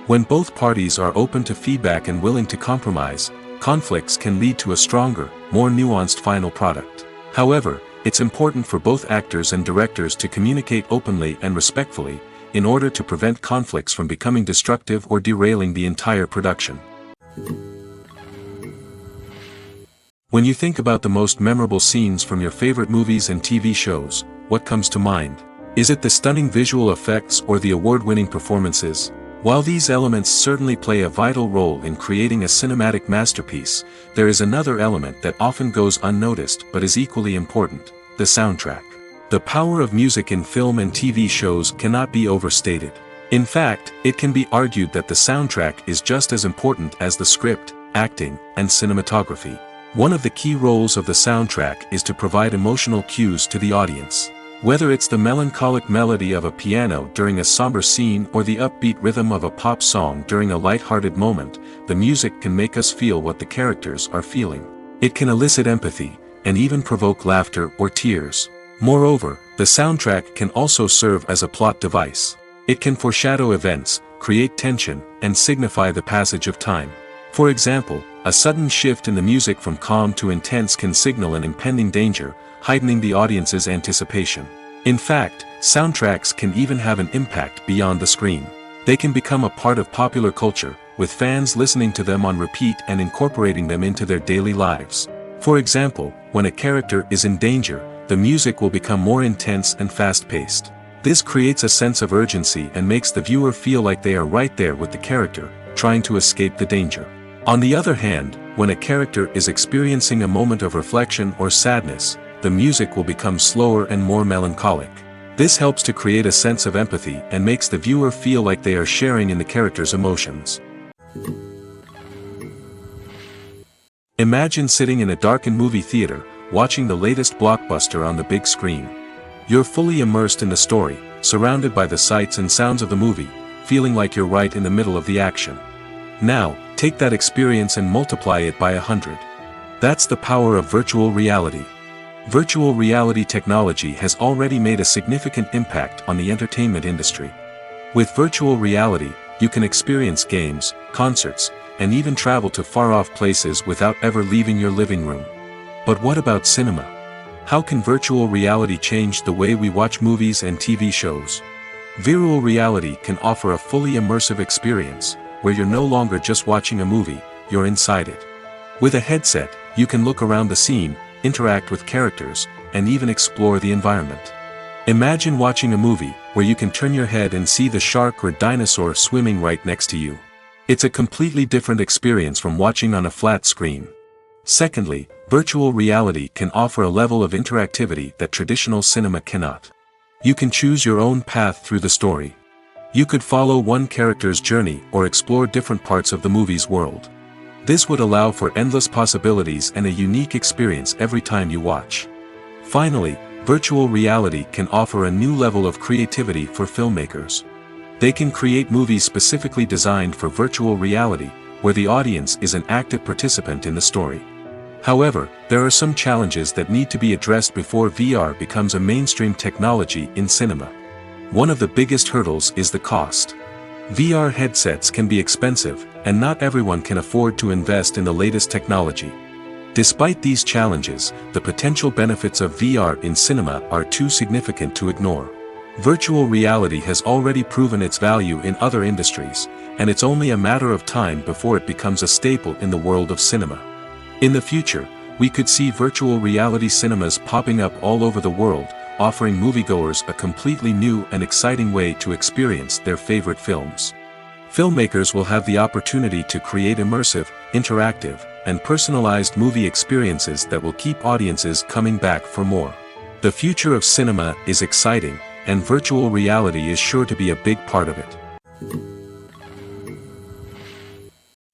When both parties are open to feedback and willing to compromise, conflicts can lead to a stronger, more nuanced final product. However, it's important for both actors and directors to communicate openly and respectfully, in order to prevent conflicts from becoming destructive or derailing the entire production. When you think about the most memorable scenes from your favorite movies and TV shows, what comes to mind? Is it the stunning visual effects or the award-winning performances? While these elements certainly play a vital role in creating a cinematic masterpiece, there is another element that often goes unnoticed but is equally important: the soundtrack. The power of music in film and TV shows cannot be overstated. In fact, it can be argued that the soundtrack is just as important as the script, acting, and cinematography. One of the key roles of the soundtrack is to provide emotional cues to the audience. Whether it's the melancholic melody of a piano during a somber scene or the upbeat rhythm of a pop song during a light-hearted moment, the music can make us feel what the characters are feeling. It can elicit empathy, and even provoke laughter or tears. Moreover, the soundtrack can also serve as a plot device. It can foreshadow events, create tension, and signify the passage of time. For example, a sudden shift in the music from calm to intense can signal an impending danger, heightening the audience's anticipation. In fact, soundtracks can even have an impact beyond the screen. They can become a part of popular culture, with fans listening to them on repeat and incorporating them into their daily lives. For example, when a character is in danger, the music will become more intense and fast-paced. This creates a sense of urgency and makes the viewer feel like they are right there with the character, trying to escape the danger. On the other hand, when a character is experiencing a moment of reflection or sadness, the music will become slower and more melancholic. This helps to create a sense of empathy and makes the viewer feel like they are sharing in the character's emotions. Imagine sitting in a darkened movie theater, watching the latest blockbuster on the big screen. You're fully immersed in the story, surrounded by the sights and sounds of the movie, feeling like you're right in the middle of the action. Now, take that experience and multiply it by 100. That's the power of virtual reality. Virtual reality technology has already made a significant impact on the entertainment industry. With virtual reality, you can experience games, concerts, and even travel to far-off places without ever leaving your living room. But what about cinema? How can virtual reality change the way we watch movies and TV shows? Virtual reality can offer a fully immersive experience, where you're no longer just watching a movie, you're inside it. With a headset, you can look around the scene, interact with characters, and even explore the environment. Imagine watching a movie where you can turn your head and see the shark or dinosaur swimming right next to you. It's a completely different experience from watching on a flat screen. Secondly, virtual reality can offer a level of interactivity that traditional cinema cannot. You can choose your own path through the story. You could follow one character's journey or explore different parts of the movie's world. This would allow for endless possibilities and a unique experience every time you watch. Finally, virtual reality can offer a new level of creativity for filmmakers. They can create movies specifically designed for virtual reality, where the audience is an active participant in the story. However, there are some challenges that need to be addressed before VR becomes a mainstream technology in cinema. One of the biggest hurdles is the cost. VR headsets can be expensive, and not everyone can afford to invest in the latest technology. Despite these challenges, the potential benefits of VR in cinema are too significant to ignore. Virtual reality has already proven its value in other industries, and it's only a matter of time before it becomes a staple in the world of cinema. In the future, we could see virtual reality cinemas popping up all over the world, offering moviegoers a completely new and exciting way to experience their favorite films. Filmmakers will have the opportunity to create immersive, interactive, and personalized movie experiences that will keep audiences coming back for more. The future of cinema is exciting, and virtual reality is sure to be a big part of it.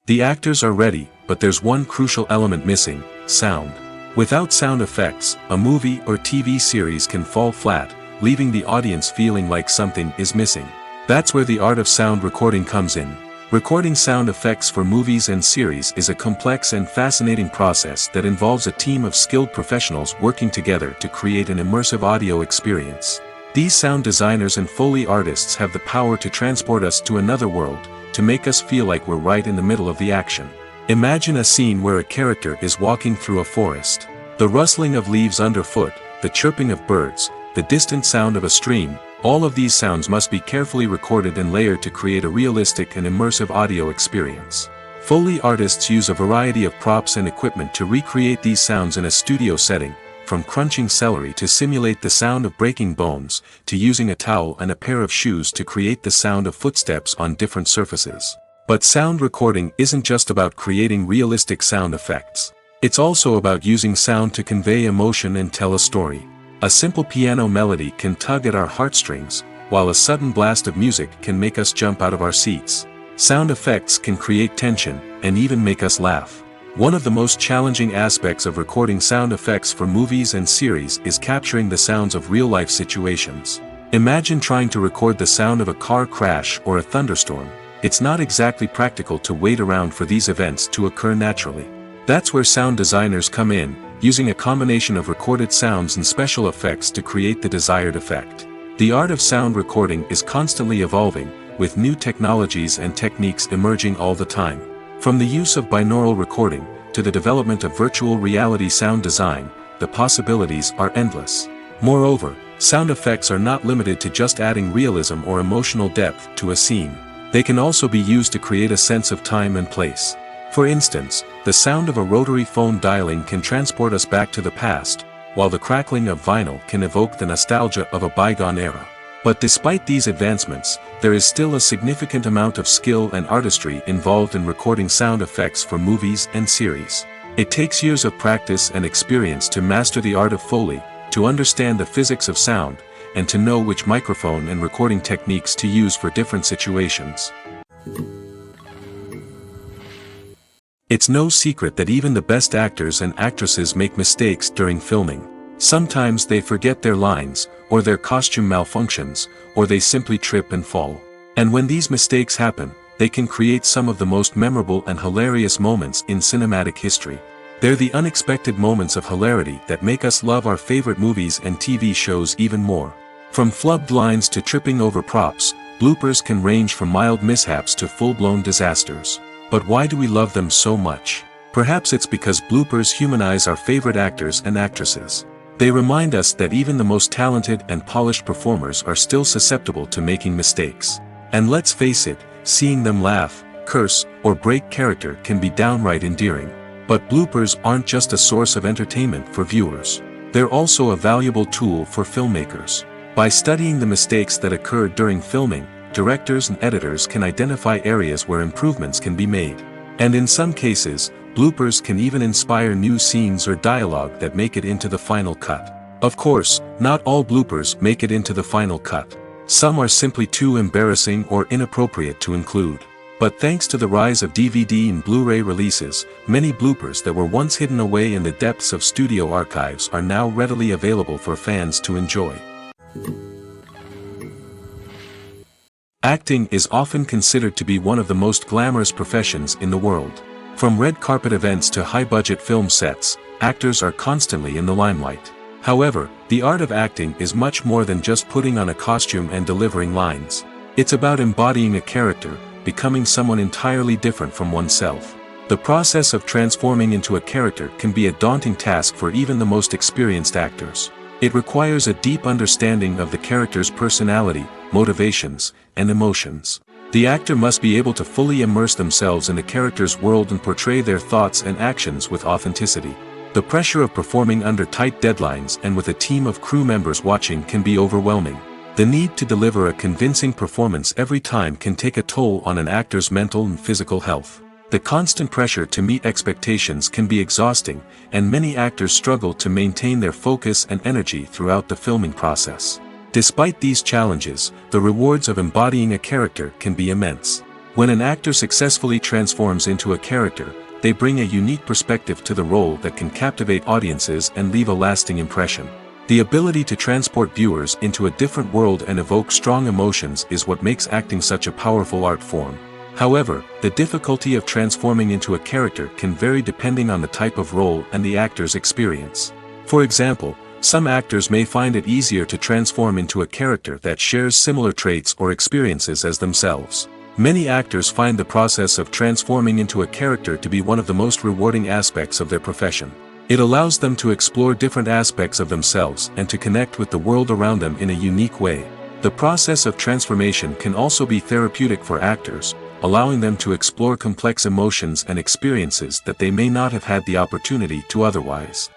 The actors are ready, but there's one crucial element missing: sound. Without sound effects, a movie or TV series can fall flat, leaving the audience feeling like something is missing. That's where the art of sound recording comes in. Recording sound effects for movies and series is a complex and fascinating process that involves a team of skilled professionals working together to create an immersive audio experience. These sound designers and Foley artists have the power to transport us to another world, to make us feel like we're right in the middle of the action. Imagine a scene where a character is walking through a forest. The rustling of leaves underfoot, the chirping of birds, the distant sound of a stream, All of these sounds must be carefully recorded and layered to create a realistic and immersive audio experience. Foley artists use a variety of props and equipment to recreate these sounds in a studio setting, from crunching celery to simulate the sound of breaking bones, to using a towel and a pair of shoes to create the sound of footsteps on different surfaces. But sound recording isn't just about creating realistic sound effects. It's also about using sound to convey emotion and tell a story. A simple piano melody can tug at our heartstrings, while a sudden blast of music can make us jump out of our seats. Sound effects can create tension, and even make us laugh. One of the most challenging aspects of recording sound effects for movies and series is capturing the sounds of real-life situations. Imagine trying to record the sound of a car crash or a thunderstorm. It's not exactly practical to wait around for these events to occur naturally. That's where sound designers come in, using a combination of recorded sounds and special effects to create the desired effect. The art of sound recording is constantly evolving, with new technologies and techniques emerging all the time. From the use of binaural recording, to the development of virtual reality sound design, the possibilities are endless. Moreover, sound effects are not limited to just adding realism or emotional depth to a scene. They can also be used to create a sense of time and place. For instance, the sound of a rotary phone dialing can transport us back to the past, while the crackling of vinyl can evoke the nostalgia of a bygone era. But despite these advancements, there is still a significant amount of skill and artistry involved in recording sound effects for movies and series. It takes years of practice and experience to master the art of Foley, to understand the physics of sound, and to know which microphone and recording techniques to use for different situations. It's no secret that even the best actors and actresses make mistakes during filming. Sometimes they forget their lines, or their costume malfunctions, or they simply trip and fall. And when these mistakes happen, they can create some of the most memorable and hilarious moments in cinematic history. They're the unexpected moments of hilarity that make us love our favorite movies and TV shows even more. From flubbed lines to tripping over props, bloopers can range from mild mishaps to full-blown disasters. But why do we love them so much? Perhaps it's because bloopers humanize our favorite actors and actresses. They remind us that even the most talented and polished performers are still susceptible to making mistakes. And let's face it, seeing them laugh, curse, or break character can be downright endearing. But bloopers aren't just a source of entertainment for viewers. They're also a valuable tool for filmmakers. By studying the mistakes that occurred during filming, directors and editors can identify areas where improvements can be made. And in some cases, bloopers can even inspire new scenes or dialogue that make it into the final cut. Of course, not all bloopers make it into the final cut. Some are simply too embarrassing or inappropriate to include. But thanks to the rise of DVD and Blu-ray releases, many bloopers that were once hidden away in the depths of studio archives are now readily available for fans to enjoy. Acting is often considered to be one of the most glamorous professions in the world. From red carpet events to high-budget film sets, actors are constantly in the limelight. However, the art of acting is much more than just putting on a costume and delivering lines. It's about embodying a character, becoming someone entirely different from oneself. The process of transforming into a character can be a daunting task for even the most experienced actors. It requires a deep understanding of the character's personality, motivations, and emotions. The actor must be able to fully immerse themselves in the character's world and portray their thoughts and actions with authenticity. The pressure of performing under tight deadlines and with a team of crew members watching can be overwhelming. The need to deliver a convincing performance every time can take a toll on an actor's mental and physical health. The constant pressure to meet expectations can be exhausting, and many actors struggle to maintain their focus and energy throughout the filming process. Despite these challenges, the rewards of embodying a character can be immense. When an actor successfully transforms into a character, they bring a unique perspective to the role that can captivate audiences and leave a lasting impression. The ability to transport viewers into a different world and evoke strong emotions is what makes acting such a powerful art form. However, the difficulty of transforming into a character can vary depending on the type of role and the actor's experience. For example, some actors may find it easier to transform into a character that shares similar traits or experiences as themselves. Many actors find the process of transforming into a character to be one of the most rewarding aspects of their profession. It allows them to explore different aspects of themselves and to connect with the world around them in a unique way. The process of transformation can also be therapeutic for actors, allowing them to explore complex emotions and experiences that they may not have had the opportunity to otherwise.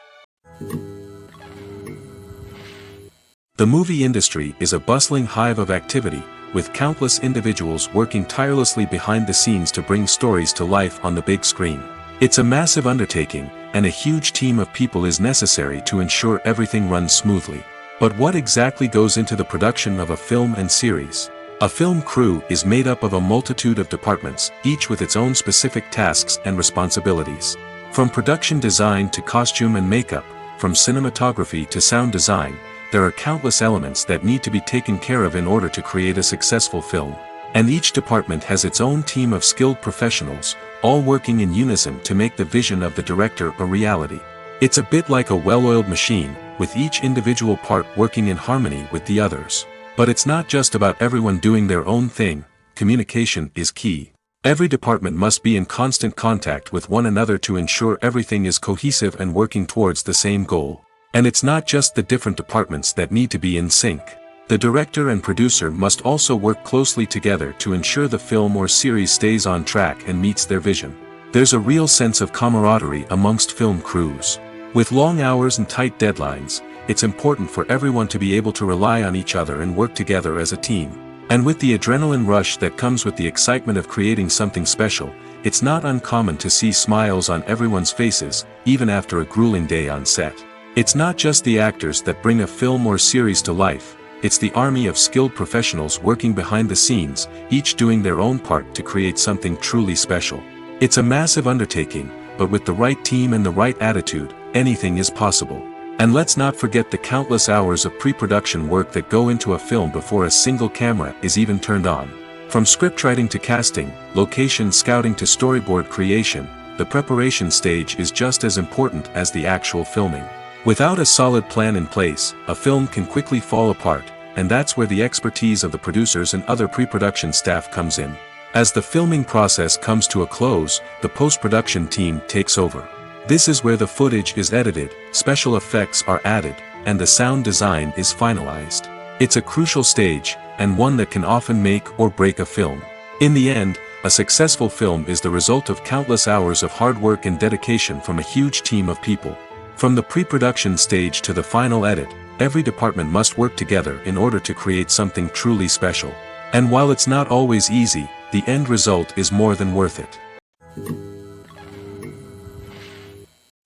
The movie industry is a bustling hive of activity, with countless individuals working tirelessly behind the scenes to bring stories to life on the big screen. It's a massive undertaking, and a huge team of people is necessary to ensure everything runs smoothly. But what exactly goes into the production of a film and series? A film crew is made up of a multitude of departments, each with its own specific tasks and responsibilities. From production design to costume and makeup, from cinematography to sound design, there are countless elements that need to be taken care of in order to create a successful film. And each department has its own team of skilled professionals, all working in unison to make the vision of the director a reality. It's a bit like a well-oiled machine, with each individual part working in harmony with the others. But it's not just about everyone doing their own thing. Communication is key. Every department must be in constant contact with one another to ensure everything is cohesive and working towards the same goal. And it's not just the different departments that need to be in sync. The director and producer must also work closely together to ensure the film or series stays on track and meets their vision. There's a real sense of camaraderie amongst film crews. With long hours and tight deadlines, it's important for everyone to be able to rely on each other and work together as a team. And with the adrenaline rush that comes with the excitement of creating something special, it's not uncommon to see smiles on everyone's faces, even after a grueling day on set. It's not just the actors that bring a film or series to life, it's the army of skilled professionals working behind the scenes, each doing their own part to create something truly special. It's a massive undertaking, but with the right team and the right attitude, anything is possible. And let's not forget the countless hours of pre-production work that go into a film before a single camera is even turned on. From scriptwriting to casting, location scouting to storyboard creation, the preparation stage is just as important as the actual filming. Without a solid plan in place, a film can quickly fall apart, and that's where the expertise of the producers and other pre-production staff comes in. As the filming process comes to a close, the post-production team takes over. This is where the footage is edited, special effects are added, and the sound design is finalized. It's a crucial stage, and one that can often make or break a film. In the end, a successful film is the result of countless hours of hard work and dedication from a huge team of people. From the pre-production stage to the final edit, every department must work together in order to create something truly special. And while it's not always easy, the end result is more than worth it.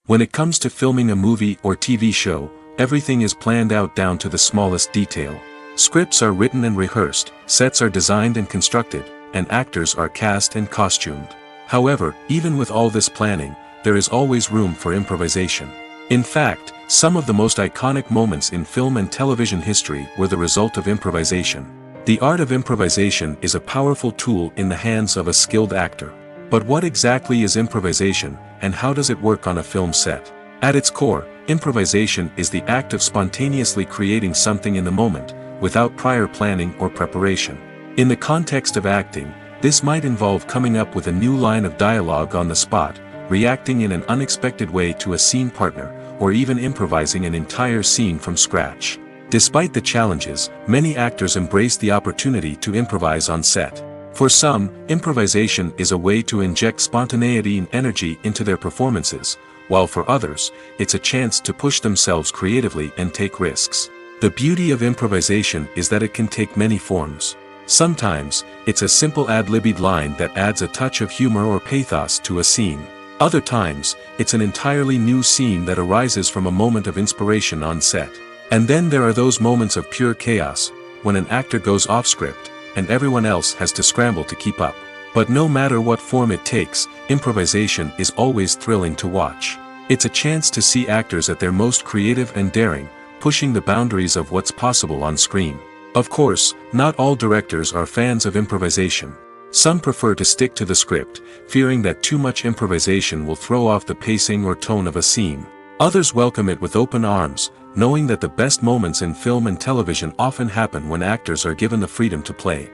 When it comes to filming a movie or TV show, everything is planned out down to the smallest detail. Scripts are written and rehearsed, sets are designed and constructed, and actors are cast and costumed. However, even with all this planning, there is always room for improvisation. In fact, some of the most iconic moments in film and television history were the result of improvisation. The art of improvisation is a powerful tool in the hands of a skilled actor. But what exactly is improvisation, and how does it work on a film set? At its core, improvisation is the act of spontaneously creating something in the moment, without prior planning or preparation. In the context of acting, this might involve coming up with a new line of dialogue on the spot, reacting in an unexpected way to a scene partner, or even improvising an entire scene from scratch. Despite the challenges, many actors embrace the opportunity to improvise on set. For some, improvisation is a way to inject spontaneity and energy into their performances, while for others, it's a chance to push themselves creatively and take risks. The beauty of improvisation is that it can take many forms. Sometimes, it's a simple ad-libbed line that adds a touch of humor or pathos to a scene. Other times, it's an entirely new scene that arises from a moment of inspiration on set. And then there are those moments of pure chaos, when an actor goes off script, and everyone else has to scramble to keep up. But no matter what form it takes, improvisation is always thrilling to watch. It's a chance to see actors at their most creative and daring, pushing the boundaries of what's possible on screen. Of course, not all directors are fans of improvisation. Some prefer to stick to the script, fearing that too much improvisation will throw off the pacing or tone of a scene. Others welcome it with open arms, knowing that the best moments in film and television often happen when actors are given the freedom to play.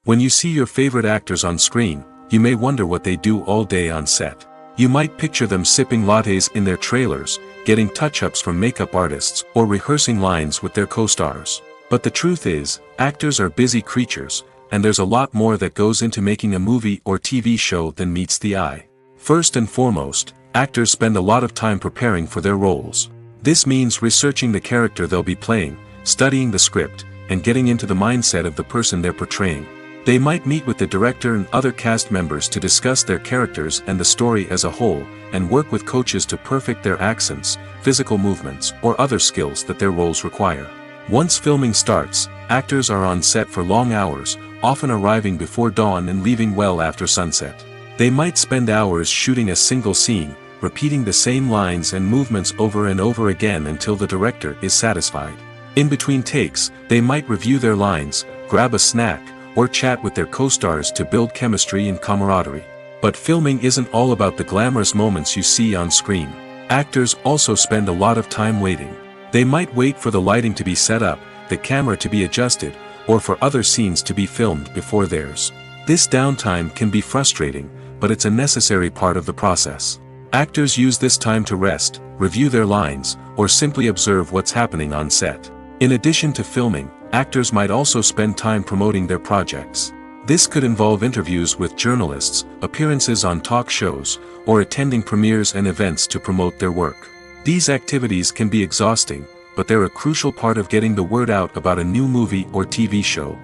When you see your favorite actors on screen, you may wonder what they do all day on set. You might picture them sipping lattes in their trailers, getting touch-ups from makeup artists, or rehearsing lines with their co-stars. But the truth is, actors are busy creatures, and there's a lot more that goes into making a movie or TV show than meets the eye. First and foremost, actors spend a lot of time preparing for their roles. This means researching the character they'll be playing, studying the script, and getting into the mindset of the person they're portraying. They might meet with the director and other cast members to discuss their characters and the story as a whole, and work with coaches to perfect their accents, physical movements, or other skills that their roles require. Once filming starts, actors are on set for long hours, often arriving before dawn and leaving well after sunset. They might spend hours shooting a single scene, repeating the same lines and movements over and over again until the director is satisfied. In between takes, they might review their lines, grab a snack, or chat with their co-stars to build chemistry and camaraderie. But filming isn't all about the glamorous moments you see on screen. Actors also spend a lot of time waiting. They might wait for the lighting to be set up, the camera to be adjusted, or for other scenes to be filmed before theirs. This downtime can be frustrating, but it's a necessary part of the process. Actors use this time to rest, review their lines, or simply observe what's happening on set. In addition to filming, actors might also spend time promoting their projects. This could involve interviews with journalists, appearances on talk shows, or attending premieres and events to promote their work. These activities can be exhausting, but they're a crucial part of getting the word out about a new movie or TV show.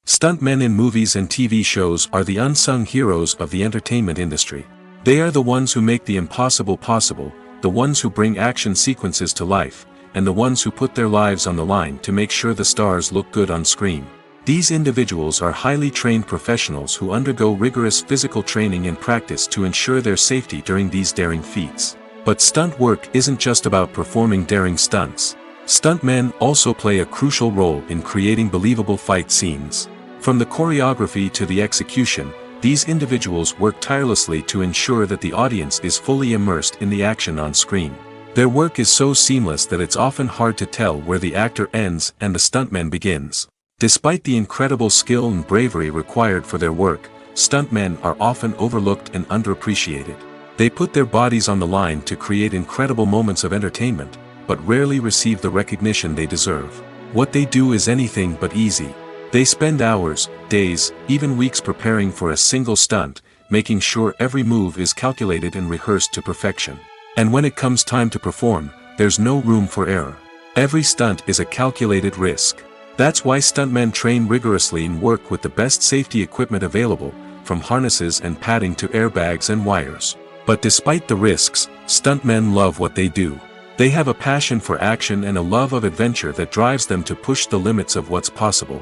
Stuntmen in movies and TV shows are the unsung heroes of the entertainment industry. They are the ones who make the impossible possible, the ones who bring action sequences to life, and the ones who put their lives on the line to make sure the stars look good on screen. These individuals are highly trained professionals who undergo rigorous physical training and practice to ensure their safety during these daring feats. But stunt work isn't just about performing daring stunts. Stuntmen also play a crucial role in creating believable fight scenes. From the choreography to the execution, these individuals work tirelessly to ensure that the audience is fully immersed in the action on screen. Their work is so seamless that it's often hard to tell where the actor ends and the stuntman begins. Despite the incredible skill and bravery required for their work, stuntmen are often overlooked and underappreciated. They put their bodies on the line to create incredible moments of entertainment, but rarely receive the recognition they deserve. What they do is anything but easy. They spend hours, days, even weeks preparing for a single stunt, making sure every move is calculated and rehearsed to perfection. And when it comes time to perform, there's no room for error. Every stunt is a calculated risk. That's why stuntmen train rigorously and work with the best safety equipment available, from harnesses and padding to airbags and wires. But despite the risks, stuntmen love what they do. They have a passion for action and a love of adventure that drives them to push the limits of what's possible.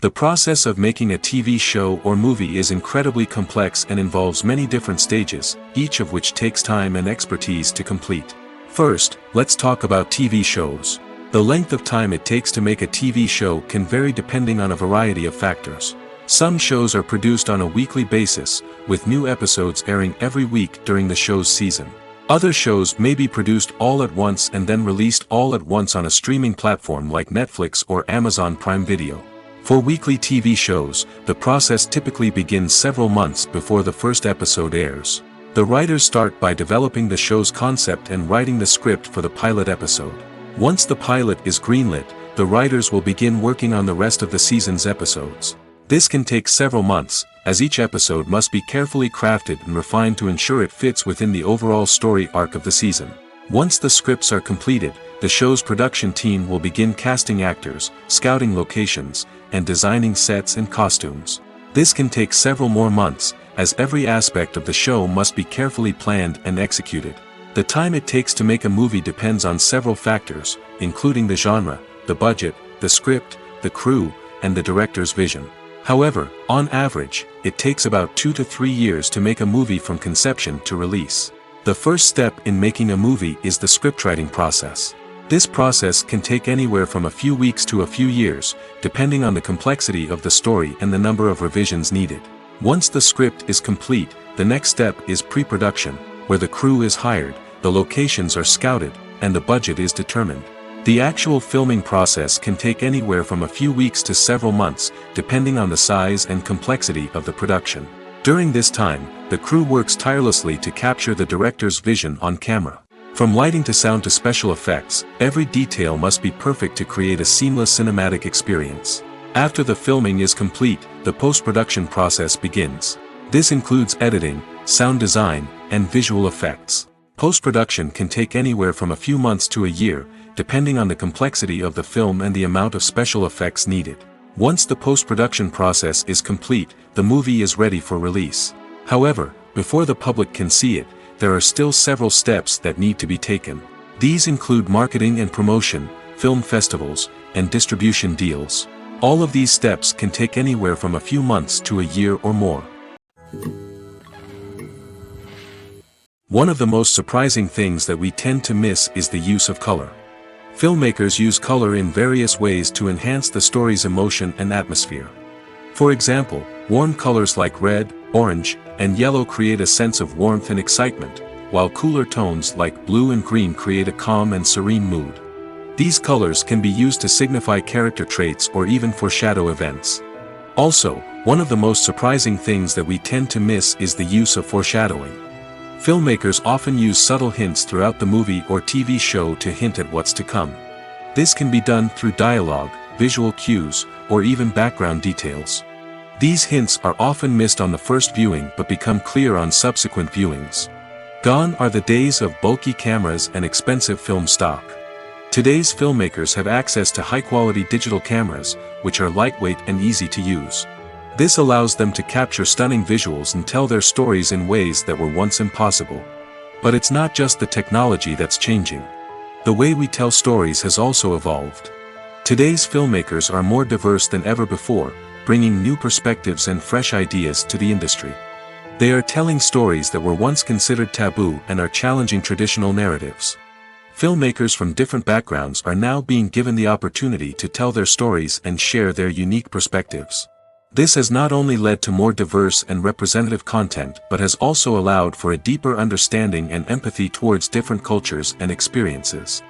The process of making a TV show or movie is incredibly complex and involves many different stages, each of which takes time and expertise to complete. First, let's talk about TV shows. The length of time it takes to make a TV show can vary depending on a variety of factors. Some shows are produced on a weekly basis, with new episodes airing every week during the show's season. Other shows may be produced all at once and then released all at once on a streaming platform like Netflix or Amazon Prime Video. For weekly TV shows, the process typically begins several months before the first episode airs. The writers start by developing the show's concept and writing the script for the pilot episode. Once the pilot is greenlit, the writers will begin working on the rest of the season's episodes. This can take several months, as each episode must be carefully crafted and refined to ensure it fits within the overall story arc of the season. Once the scripts are completed, the show's production team will begin casting actors, scouting locations, and designing sets and costumes. This can take several more months, as every aspect of the show must be carefully planned and executed. The time it takes to make a movie depends on several factors, including the genre, the budget, the script, the crew, and the director's vision. However, on average, it takes about 2 to 3 years to make a movie from conception to release. The first step in making a movie is the scriptwriting process. This process can take anywhere from a few weeks to a few years, depending on the complexity of the story and the number of revisions needed. Once the script is complete, the next step is pre-production, where the crew is hired, the locations are scouted, and the budget is determined. The actual filming process can take anywhere from a few weeks to several months, depending on the size and complexity of the production. During this time, the crew works tirelessly to capture the director's vision on camera. From lighting to sound to special effects, every detail must be perfect to create a seamless cinematic experience. After the filming is complete, the post-production process begins. This includes editing, sound design, and visual effects. Post-production can take anywhere from a few months to a year, depending on the complexity of the film and the amount of special effects needed. Once the post-production process is complete, the movie is ready for release. However, before the public can see it, there are still several steps that need to be taken. These include marketing and promotion, film festivals, and distribution deals. All of these steps can take anywhere from a few months to a year or more. One of the most surprising things that we tend to miss is the use of color. Filmmakers use color in various ways to enhance the story's emotion and atmosphere. For example, warm colors like red, orange, and yellow create a sense of warmth and excitement, while cooler tones like blue and green create a calm and serene mood. These colors can be used to signify character traits or even foreshadow events. Also, one of the most surprising things that we tend to miss is the use of foreshadowing. Filmmakers often use subtle hints throughout the movie or TV show to hint at what's to come. This can be done through dialogue, visual cues, or even background details. These hints are often missed on the first viewing but become clear on subsequent viewings. Gone are the days of bulky cameras and expensive film stock. Today's filmmakers have access to high-quality digital cameras, which are lightweight and easy to use. This allows them to capture stunning visuals and tell their stories in ways that were once impossible. But it's not just the technology that's changing. The way we tell stories has also evolved. Today's filmmakers are more diverse than ever before, bringing new perspectives and fresh ideas to the industry. They are telling stories that were once considered taboo and are challenging traditional narratives. Filmmakers from different backgrounds are now being given the opportunity to tell their stories and share their unique perspectives. This has not only led to more diverse and representative content but has also allowed for a deeper understanding and empathy towards different cultures and experiences.